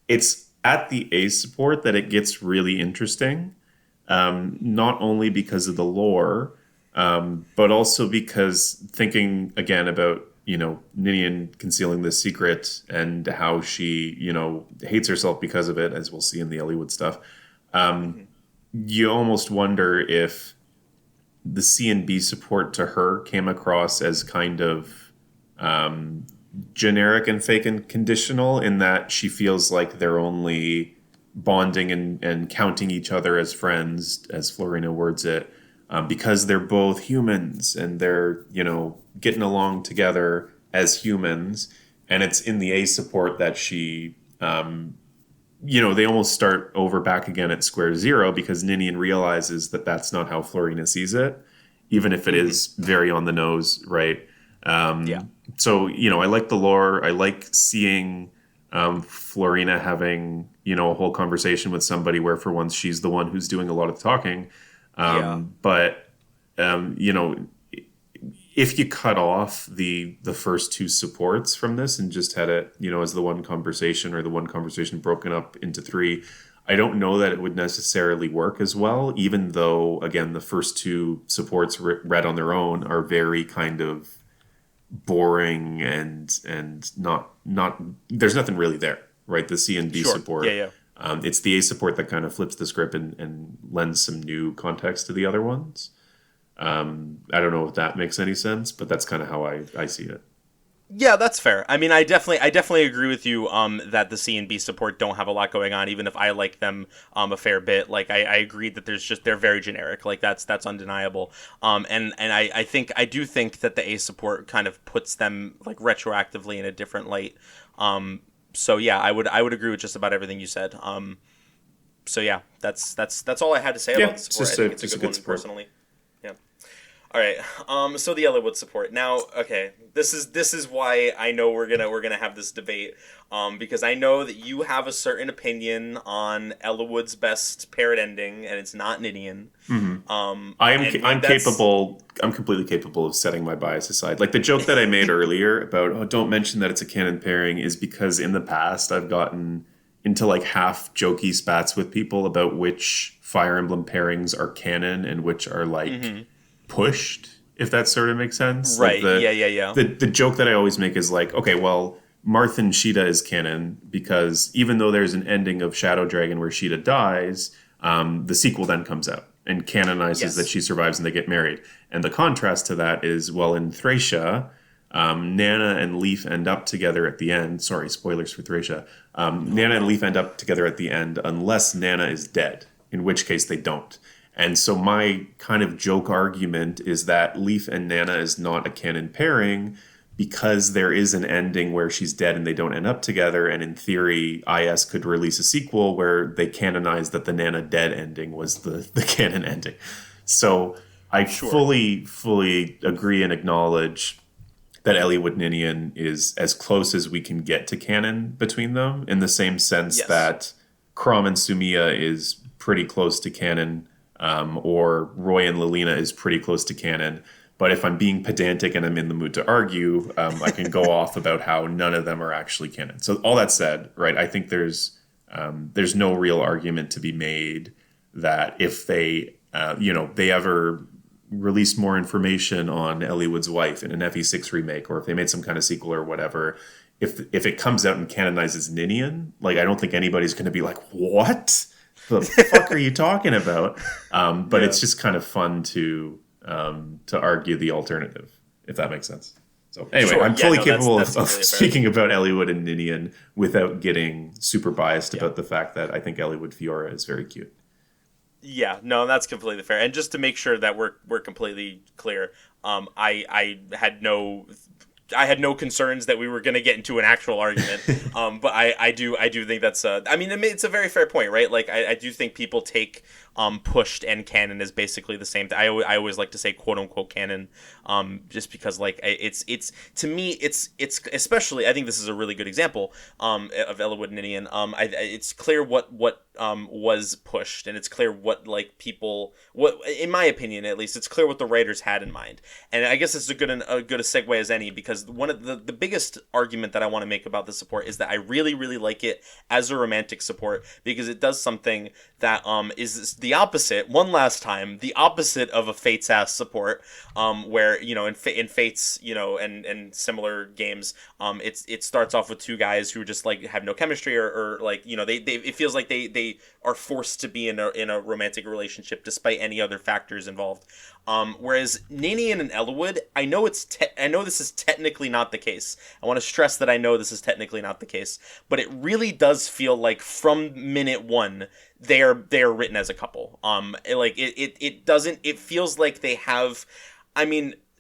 it's at the A support that it gets really interesting, not only because of the lore, but also because thinking, again, about, you know, Ninian concealing this secret and how she, you know, hates herself because of it, as we'll see in the Elliowood stuff. You almost wonder if the C and B support to her came across as kind of generic and fake and conditional, in that she feels like they're only bonding and counting each other as friends, as Florina words it, because they're both humans and they're, you know, getting along together as humans. And it's in the A support that she, you know, they almost start over back again at square zero, because Ninian realizes that that's not how Florina sees it, even if it is very on the nose, right? So, you know, I like the lore. I like seeing Florina having, you know, a whole conversation with somebody where for once she's the one who's doing a lot of talking. But, you know, if you cut off the first two supports from this and just had it, you know, as the one conversation, or the one conversation broken up into three, I don't know that it would necessarily work as well, even though, again, the first two supports read on their own are very kind of boring and not there's nothing really there, right? The C and B support. It's the A support that kind of flips the script and lends some new context to the other ones. I don't know if that makes any sense, but that's kind of how I see it. Yeah, that's fair. I mean, I definitely agree with you that the C and B support don't have a lot going on, even if I like them a fair bit. Like, I agree that they're very generic. Like, that's undeniable. And I do think that the A support kind of puts them like retroactively in a different light. So yeah, I would agree with just about everything you said. So yeah, that's all I had to say about the support. I think it's a good one support. Personally. Yeah. All right. So the Elliowood support. Now, okay, this is why I know we're gonna have this debate. Because I know that you have a certain opinion on Elliowood's best paired ending, and it's not Ninian. I'm completely capable of setting my bias aside. Like the joke that I made earlier about, don't mention that it's a canon pairing, is because in the past I've gotten into like half jokey spats with people about which Fire Emblem pairings are canon and which are like pushed, if that sort of makes sense. Right. Like Yeah. The joke that I always make is like, okay, well, Marth and Sheeta is canon because even though there's an ending of Shadow Dragon where Sheeta dies, the sequel then comes out and canonizes that she survives and they get married. And the contrast to that is, well, in Thracia, Nana and Leaf end up together at the end. Sorry, spoilers for Thracia. Nana and Leaf end up together at the end unless Nana is dead, in which case they don't. And so my kind of joke argument is that Leaf and Nana is not a canon pairing because there is an ending where she's dead and they don't end up together. And in theory, IS could release a sequel where they canonize that the Nana dead ending was the canon ending. So I fully agree and acknowledge that Elliowood Ninian is as close as we can get to canon between them, in the same sense that Crom and Sumia is pretty close to canon or Roy and Lelina is pretty close to canon. But if I'm being pedantic and I'm in the mood to argue, I can go off about how none of them are actually canon. So all that said, right, I think there's no real argument to be made that if they, they ever released more information on Eliwood's wife in an FE6 remake, or if they made some kind of sequel or whatever, if it comes out and canonizes Ninian, like I don't think anybody's going to be like, what the fuck are you talking about? But it's just kind of fun to argue the alternative, if that makes sense. So anyway, sure. I'm fully capable of speaking about Eliwood and Ninian without getting super biased about the fact that I think Eliwood Fiora is very cute. Yeah, no, that's completely fair. And just to make sure that we're completely clear, I had no concerns that we were going to get into an actual argument. But I do think that's it's a very fair point, right? Like I do think people take pushed and canon is basically the same thing. I always like to say quote unquote canon, just because like it's to me it's especially, I think this is a really good example of Eliwood and Ninian. It's clear what was pushed, and it's clear what in my opinion at least, it's clear what the writers had in mind. And I guess it's as good a segue as any, because one of the biggest argument that I want to make about the support is that I really, really like it as a romantic support, because it does something that is the opposite, one last time, the opposite of a Fates ass support, where, in Fates, and similar games, it starts off with two guys who just like have no chemistry, or like, it feels like they are forced to be in a romantic relationship despite any other factors involved. Whereas Ninian and Eliwood, I know this is technically not the case. I want to stress that I know this is technically not the case, but it really does feel like from minute one they are written as a couple. It feels like they have,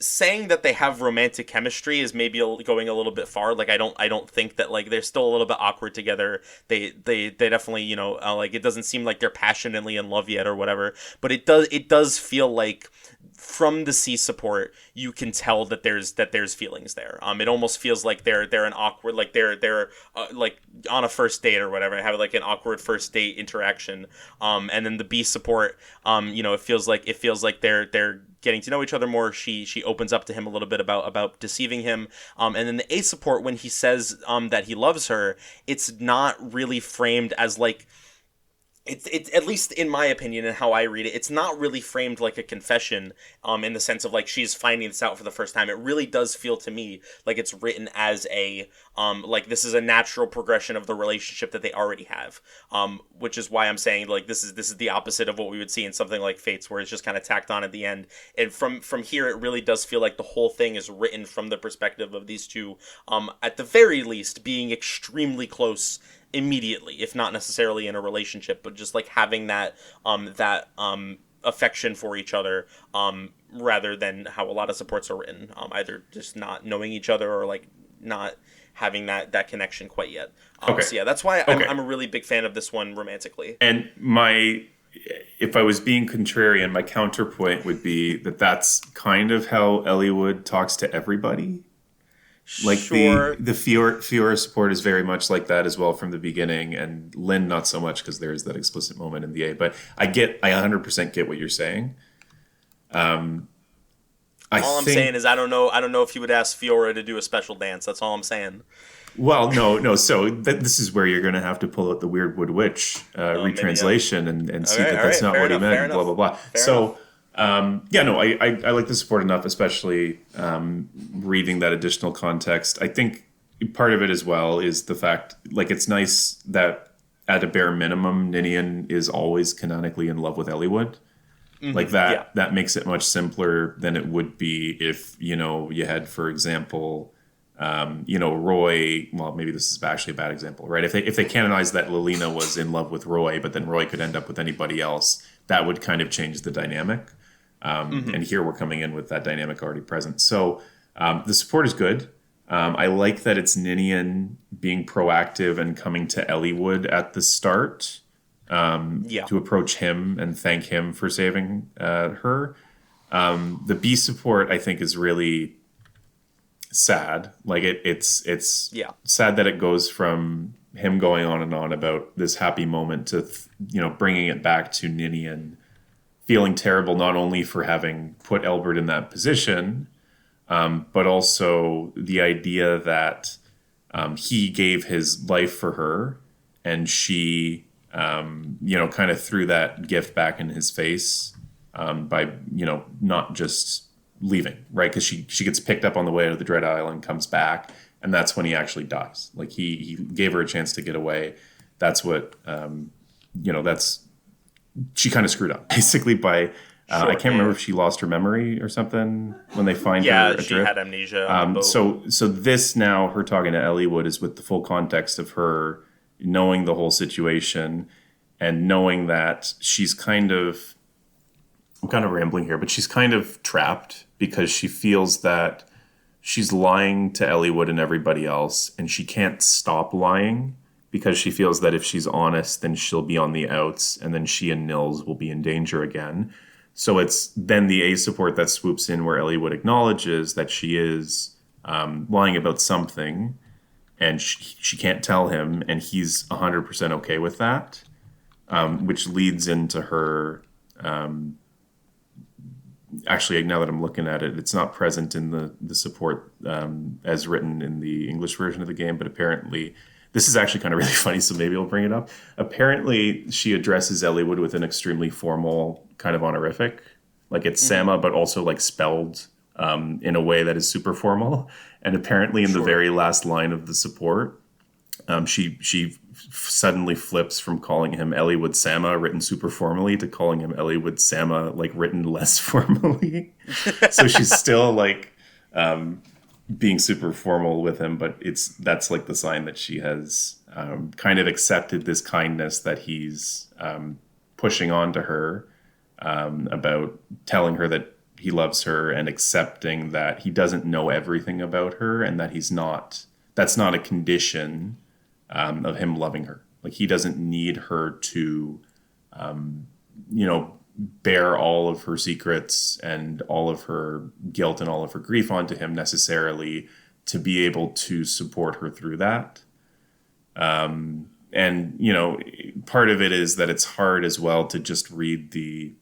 saying that they have romantic chemistry is maybe going a little bit far. Like I don't think that, like, they're still a little bit awkward together. They definitely, like, it doesn't seem like they're passionately in love yet or whatever, but it does feel like from the C support you can tell that there's feelings there. It almost feels like they're an awkward, like they're like on a first date or whatever, have like an awkward first date interaction. And then the B support, it feels like they're getting to know each other more. She opens up to him a little bit about deceiving him. And then the A support, when he says that he loves her, it's not really framed as like, it's at least in my opinion and how I read it, it's not really framed like a confession, in the sense of like she's finding this out for the first time. It really does feel to me like it's written as a like this is a natural progression of the relationship that they already have, which is why I'm saying like this is the opposite of what we would see in something like Fates, where it's just kind of tacked on at the end. And from here, it really does feel like the whole thing is written from the perspective of these two, at the very least being extremely close immediately, if not necessarily in a relationship, but just like having that affection for each other, rather than how a lot of supports are written, either just not knowing each other or like not having that connection quite yet. Okay. So yeah, that's why I'm a really big fan of this one romantically. And if I was being contrarian, my counterpoint would be that that's kind of how Eliwood talks to everybody. Like sure. the Fiora support is very much like that as well from the beginning, and Lynn not so much because there's that explicit moment in the A. But I 100% get what you're saying. I'm saying is I don't know if you would ask Fiora to do a special dance. That's all I'm saying. Well, no. So this is where you're going to have to pull out the Weirdwood Witch retranslation and see that that's not what he meant. Blah blah blah. I like the support enough, especially reading that additional context. I think part of it as well is the fact, like, it's nice that at a bare minimum, Ninian is always canonically in love with Eliwood. Mm-hmm. Like that makes it much simpler than it would be if, you had, for example, Roy. Well, maybe this is actually a bad example, right? If they canonized that Lelina was in love with Roy, but then Roy could end up with anybody else, that would kind of change the dynamic. And here we're coming in with that dynamic already present. So the support is good. I like that it's Ninian being proactive and coming to Eliwood at the start to approach him and thank him for saving her. The B support, I think, is really sad. Like it's sad that it goes from him going on and on about this happy moment to bringing it back to Ninian feeling terrible not only for having put Elbert in that position, but also the idea that he gave his life for her, and she, kind of threw that gift back in his face by, not just leaving, right? Because she gets picked up on the way to the Dread Island, comes back, and that's when he actually dies. Like he gave her a chance to get away. That's what, that's, she kind of screwed up basically by, I can't remember if she lost her memory or something when they find her adrift. She had amnesia on the boat. So this now, her talking to Elliowood is with the full context of her knowing the whole situation and knowing that she's kind of, I'm kind of rambling here, but she's kind of trapped because she feels that she's lying to Elliowood and everybody else, and she can't stop lying because she feels that if she's honest, then she'll be on the outs, and then she and Nils will be in danger again. So it's then the A support that swoops in where Elliowood acknowledges that she is lying about something, and she can't tell him, and he's 100% okay with that, which leads into her... actually, now that I'm looking at it, it's not present in the support as written in the English version of the game, but apparently... This is actually kind of really funny, so maybe I'll bring it up. Apparently, she addresses Elliowood with an extremely formal kind of honorific. Like, it's Sama, but also, like, spelled in a way that is super formal. And apparently, in the very last line of the support, she suddenly flips from calling him Elliowood Sama, written super formally, to calling him Elliowood Sama, like, written less formally. So she's still, like... being super formal with him, but that's like the sign that she has kind of accepted this kindness that he's pushing on to her about telling her that he loves her and accepting that he doesn't know everything about her and that that's not a condition of him loving her. Like he doesn't need her to, bear all of her secrets and all of her guilt and all of her grief onto him necessarily to be able to support her through that. And, part of it is that it's hard as well to just read the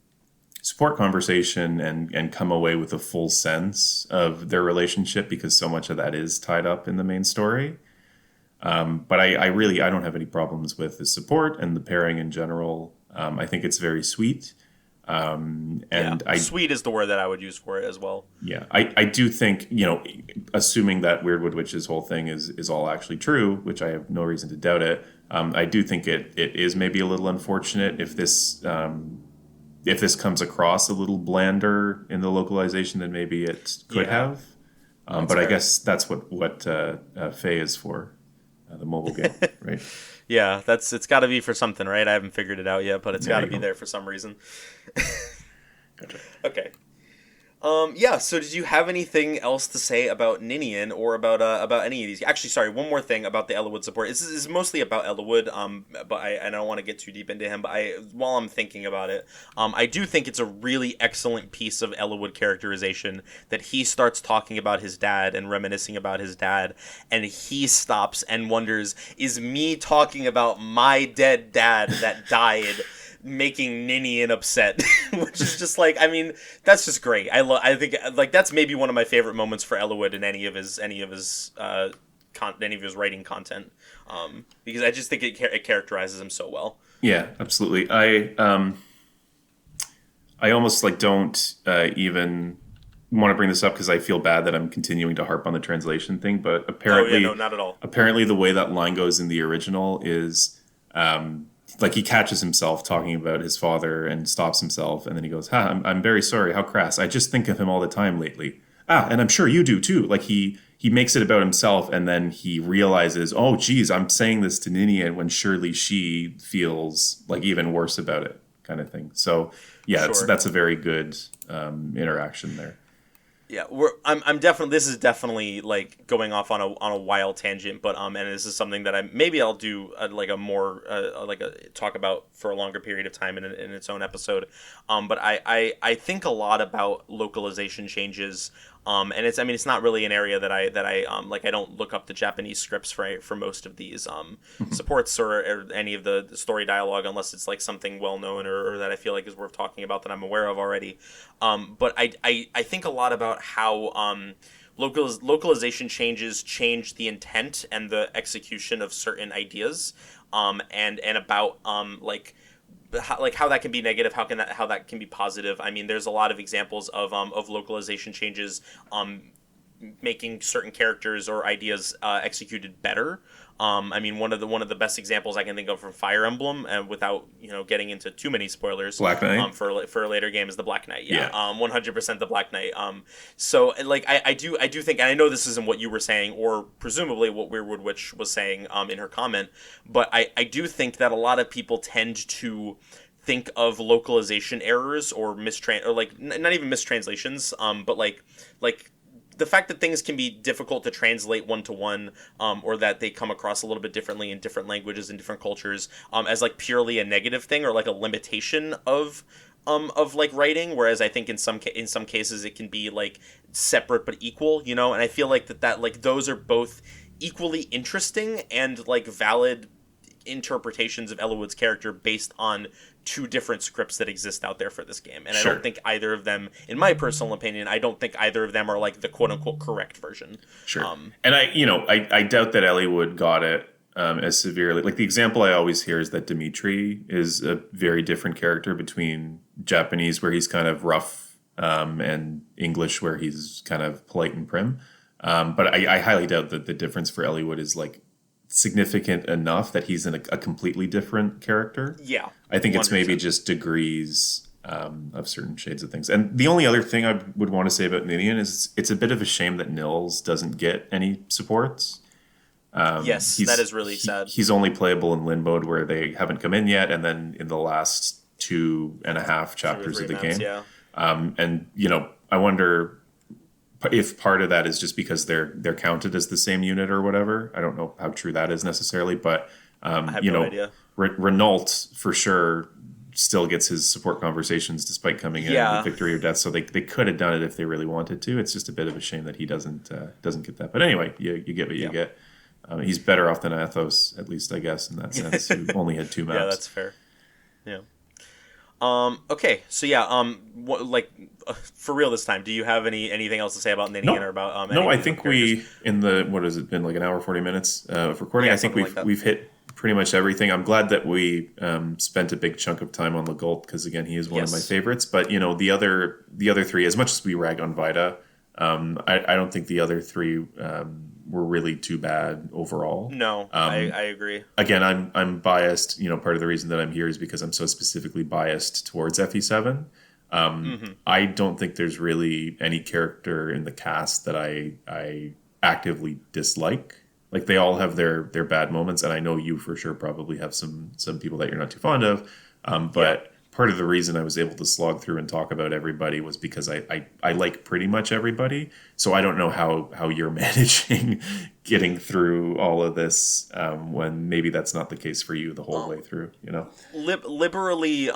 support conversation and come away with a full sense of their relationship because so much of that is tied up in the main story. But I don't have any problems with the support and the pairing in general. I think it's very sweet. Sweet is the word that I would use for it as well. Yeah, I do think, assuming that Weirdwood Witch's whole thing is all actually true, which I have no reason to doubt it, I do think it is maybe a little unfortunate if this comes across a little blander in the localization than maybe it could have. But fair. I guess that's what Faye is for, the mobile game, right? Yeah, it's got to be for something, right? I haven't figured it out yet, but it's got to be there for some reason. Gotcha. Okay. So did you have anything else to say about Ninian or about any of these? Actually, sorry, one more thing about the Elliowood support. This is mostly about Elliowood, but I don't want to get too deep into him, but while I'm thinking about it, I do think it's a really excellent piece of Elliowood characterization that he starts talking about his dad and reminiscing about his dad, and he stops and wonders, is me talking about my dead dad that died making Ninian upset? Which is just like, I mean, that's just great. I think like that's maybe one of my favorite moments for Elliowood in any of his writing content, because I just think it characterizes him so well. Yeah, absolutely. I almost like don't even want to bring this up because I feel bad that I'm continuing to harp on the translation thing, but apparently, no, not at all. Apparently, the way that line goes in the original is like he catches himself talking about his father and stops himself, and then he goes, I'm very sorry, how crass. I just think of him all the time lately. And I'm sure you do too. Like he makes it about himself, and then he realizes, oh, geez, I'm saying this to Ninian when surely she feels like even worse about it, kind of thing. So yeah, sure. That's a very good interaction there. Yeah, I'm definitely. This is definitely like going off on a wild tangent, but and this is something that I'll do talk about for a longer period of time in its own episode. But I think a lot about localization changes And it's not really an area that I like. I don't look up the Japanese scripts for most of these supports or any of the story dialogue unless it's like something well known or that I feel like is worth talking about that I'm aware of already. But I think a lot about how localization changes change the intent and the execution of certain ideas, and about how that can be negative, how that can be positive. I mean, there's a lot of examples of localization changes making certain characters or ideas executed better. I mean, one of the best examples I can think of from Fire Emblem, and without getting into too many spoilers, Black Knight for a later game, is the Black Knight. Yeah. 100% the Black Knight. So like I do think, and I know this isn't what you were saying, or presumably what Weirwood Witch was saying in her comment, but I do think that a lot of people tend to think of localization errors or not even mistranslations, but like the fact that things can be difficult to translate one to one, or that they come across a little bit differently in different languages and different cultures, as like purely a negative thing or like a limitation of like writing. Whereas I think in some cases it can be like separate but equal, and I feel like that like those are both equally interesting and like valid interpretations of Eliwood's character based on two different scripts that exist out there for this game. And Sure. I don't think either of them, in my personal opinion, I don't think either of them are like the quote unquote correct version. Sure. And I doubt that Eliwood got it as severely. Like the example I always hear is that Dimitri is a very different character between Japanese, where he's kind of rough, and English, where he's kind of polite and prim. But I highly doubt that the difference for Eliwood is like significant enough that he's in a completely different character. Yeah. I think it's 100%. maybe just degrees of certain shades of things. And the only other thing I would want to say about Ninian is it's a bit of a shame that Nils doesn't get any supports. Yes, that is really sad. He's only playable in Lin mode, where they haven't come in yet, and then in the last 2.5 chapters of the maps, game. yeah. And I wonder if part of that is just because they're counted as the same unit or whatever. I don't know how true that is necessarily, but I have no idea. Renault for sure still gets his support conversations despite coming in with victory or death. So they could have done it if they really wanted to. It's just a bit of a shame that he doesn't get that. But anyway, you get what you get. He's better off than Athos, at least I guess, in that sense, who only had 2 maps. Yeah, that's fair. Yeah. Okay, so for real this time, do you have anything else to say about Ninian or about No, I think we in the what has it been, like an hour 40 minutes of recording? Yeah, I think like we've hit pretty much everything. I'm glad that we spent a big chunk of time on Legault, because again, he is one of my favorites. But the other 3, as much as we rag on Vaida, I don't think the other 3 were really too bad overall. No, I agree. Again, I'm biased. Part of the reason that I'm here is because I'm so specifically biased towards FE7. I don't think there's really any character in the cast that I actively dislike. Like, they all have their bad moments, and I know you for sure probably have some people that you're not too fond of. But part of the reason I was able to slog through and talk about everybody was because I like pretty much everybody. So I don't know how you're managing getting through all of this when maybe that's not the case for you the whole way through, Liberally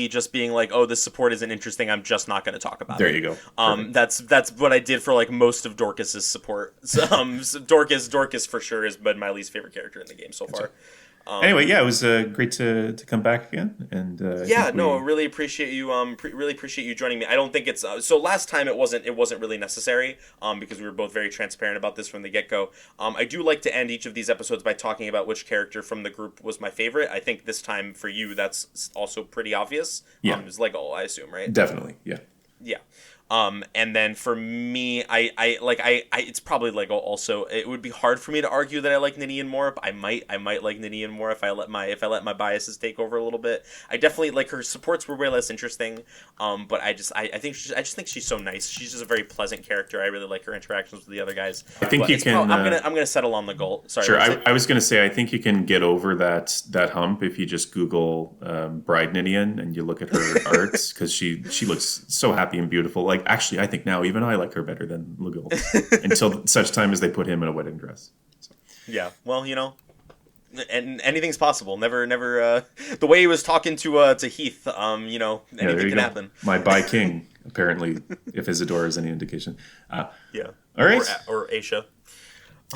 just being like, oh, this support isn't interesting, I'm just not going to talk about there it. You go. That's what I did for like most of Dorcas's support. So, Dorcas for sure has been my least favorite character in the game so far. Anyway, it was great to come back again, and I really appreciate you. Really appreciate you joining me. I don't think it's so. Last time it wasn't really necessary, because we were both very transparent about this from the get go. I do like to end each of these episodes by talking about which character from the group was my favorite. I think this time for you, that's also pretty obvious. Yeah, it's Legault, I assume, right? Definitely, yeah. Yeah. And then for me, I it's probably Legault also. It would be hard for me to argue that I like Ninian more, but I might like Ninian more if I let my biases take over a little bit. I definitely like her supports were way less interesting. But I just think she's so nice. She's just a very pleasant character. I really like her interactions with the other guys. I think you can. I'm gonna settle on Legault. Sorry. Sure. I was gonna say I think you can get over that hump if you just Google Bride Ninian and you look at her arts, because she looks so happy and beautiful. Like, actually, I think now even I like her better than Legault until such time as they put him in a wedding dress. So. Yeah, well, and anything's possible. Never. The way he was talking to Heath, anything can happen. My bi king. apparently, if Isidore is any indication. Yeah. All right. Or Asia.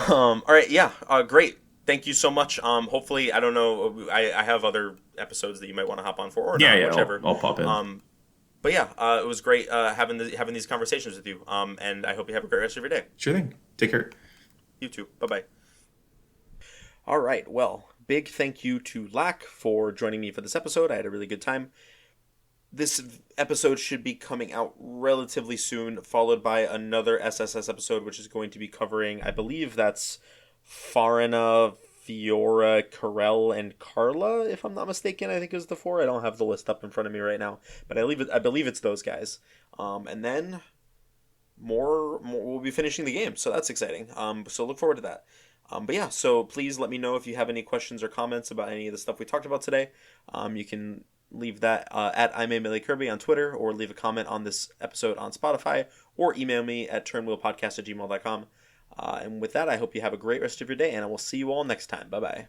All right. Yeah. Great. Thank you so much. Hopefully, I don't know. I have other episodes that you might want to hop on for, or not, whichever. I'll pop in. But yeah, it was great having these conversations with you. And I hope you have a great rest of your day. Sure thing. Take care. You too. Bye bye. All right. Well, big thank you to Laq for joining me for this episode. I had a really good time. This episode should be coming out relatively soon, followed by another SSS episode, which is going to be covering, I believe that's Farina, Fiora, Carell, and Carla, if I'm not mistaken. I think it was the four. I don't have the list up in front of me right now, but I believe it's those guys. And then more we'll be finishing the game, so that's exciting. So look forward to that. But yeah, so please let me know if you have any questions or comments about any of the stuff we talked about today. You can leave that at IMAMillyKirby on Twitter, or leave a comment on this episode on Spotify, or email me at turnwheelpodcast@gmail.com. And with that, I hope you have a great rest of your day, and I will see you all next time. Bye-bye.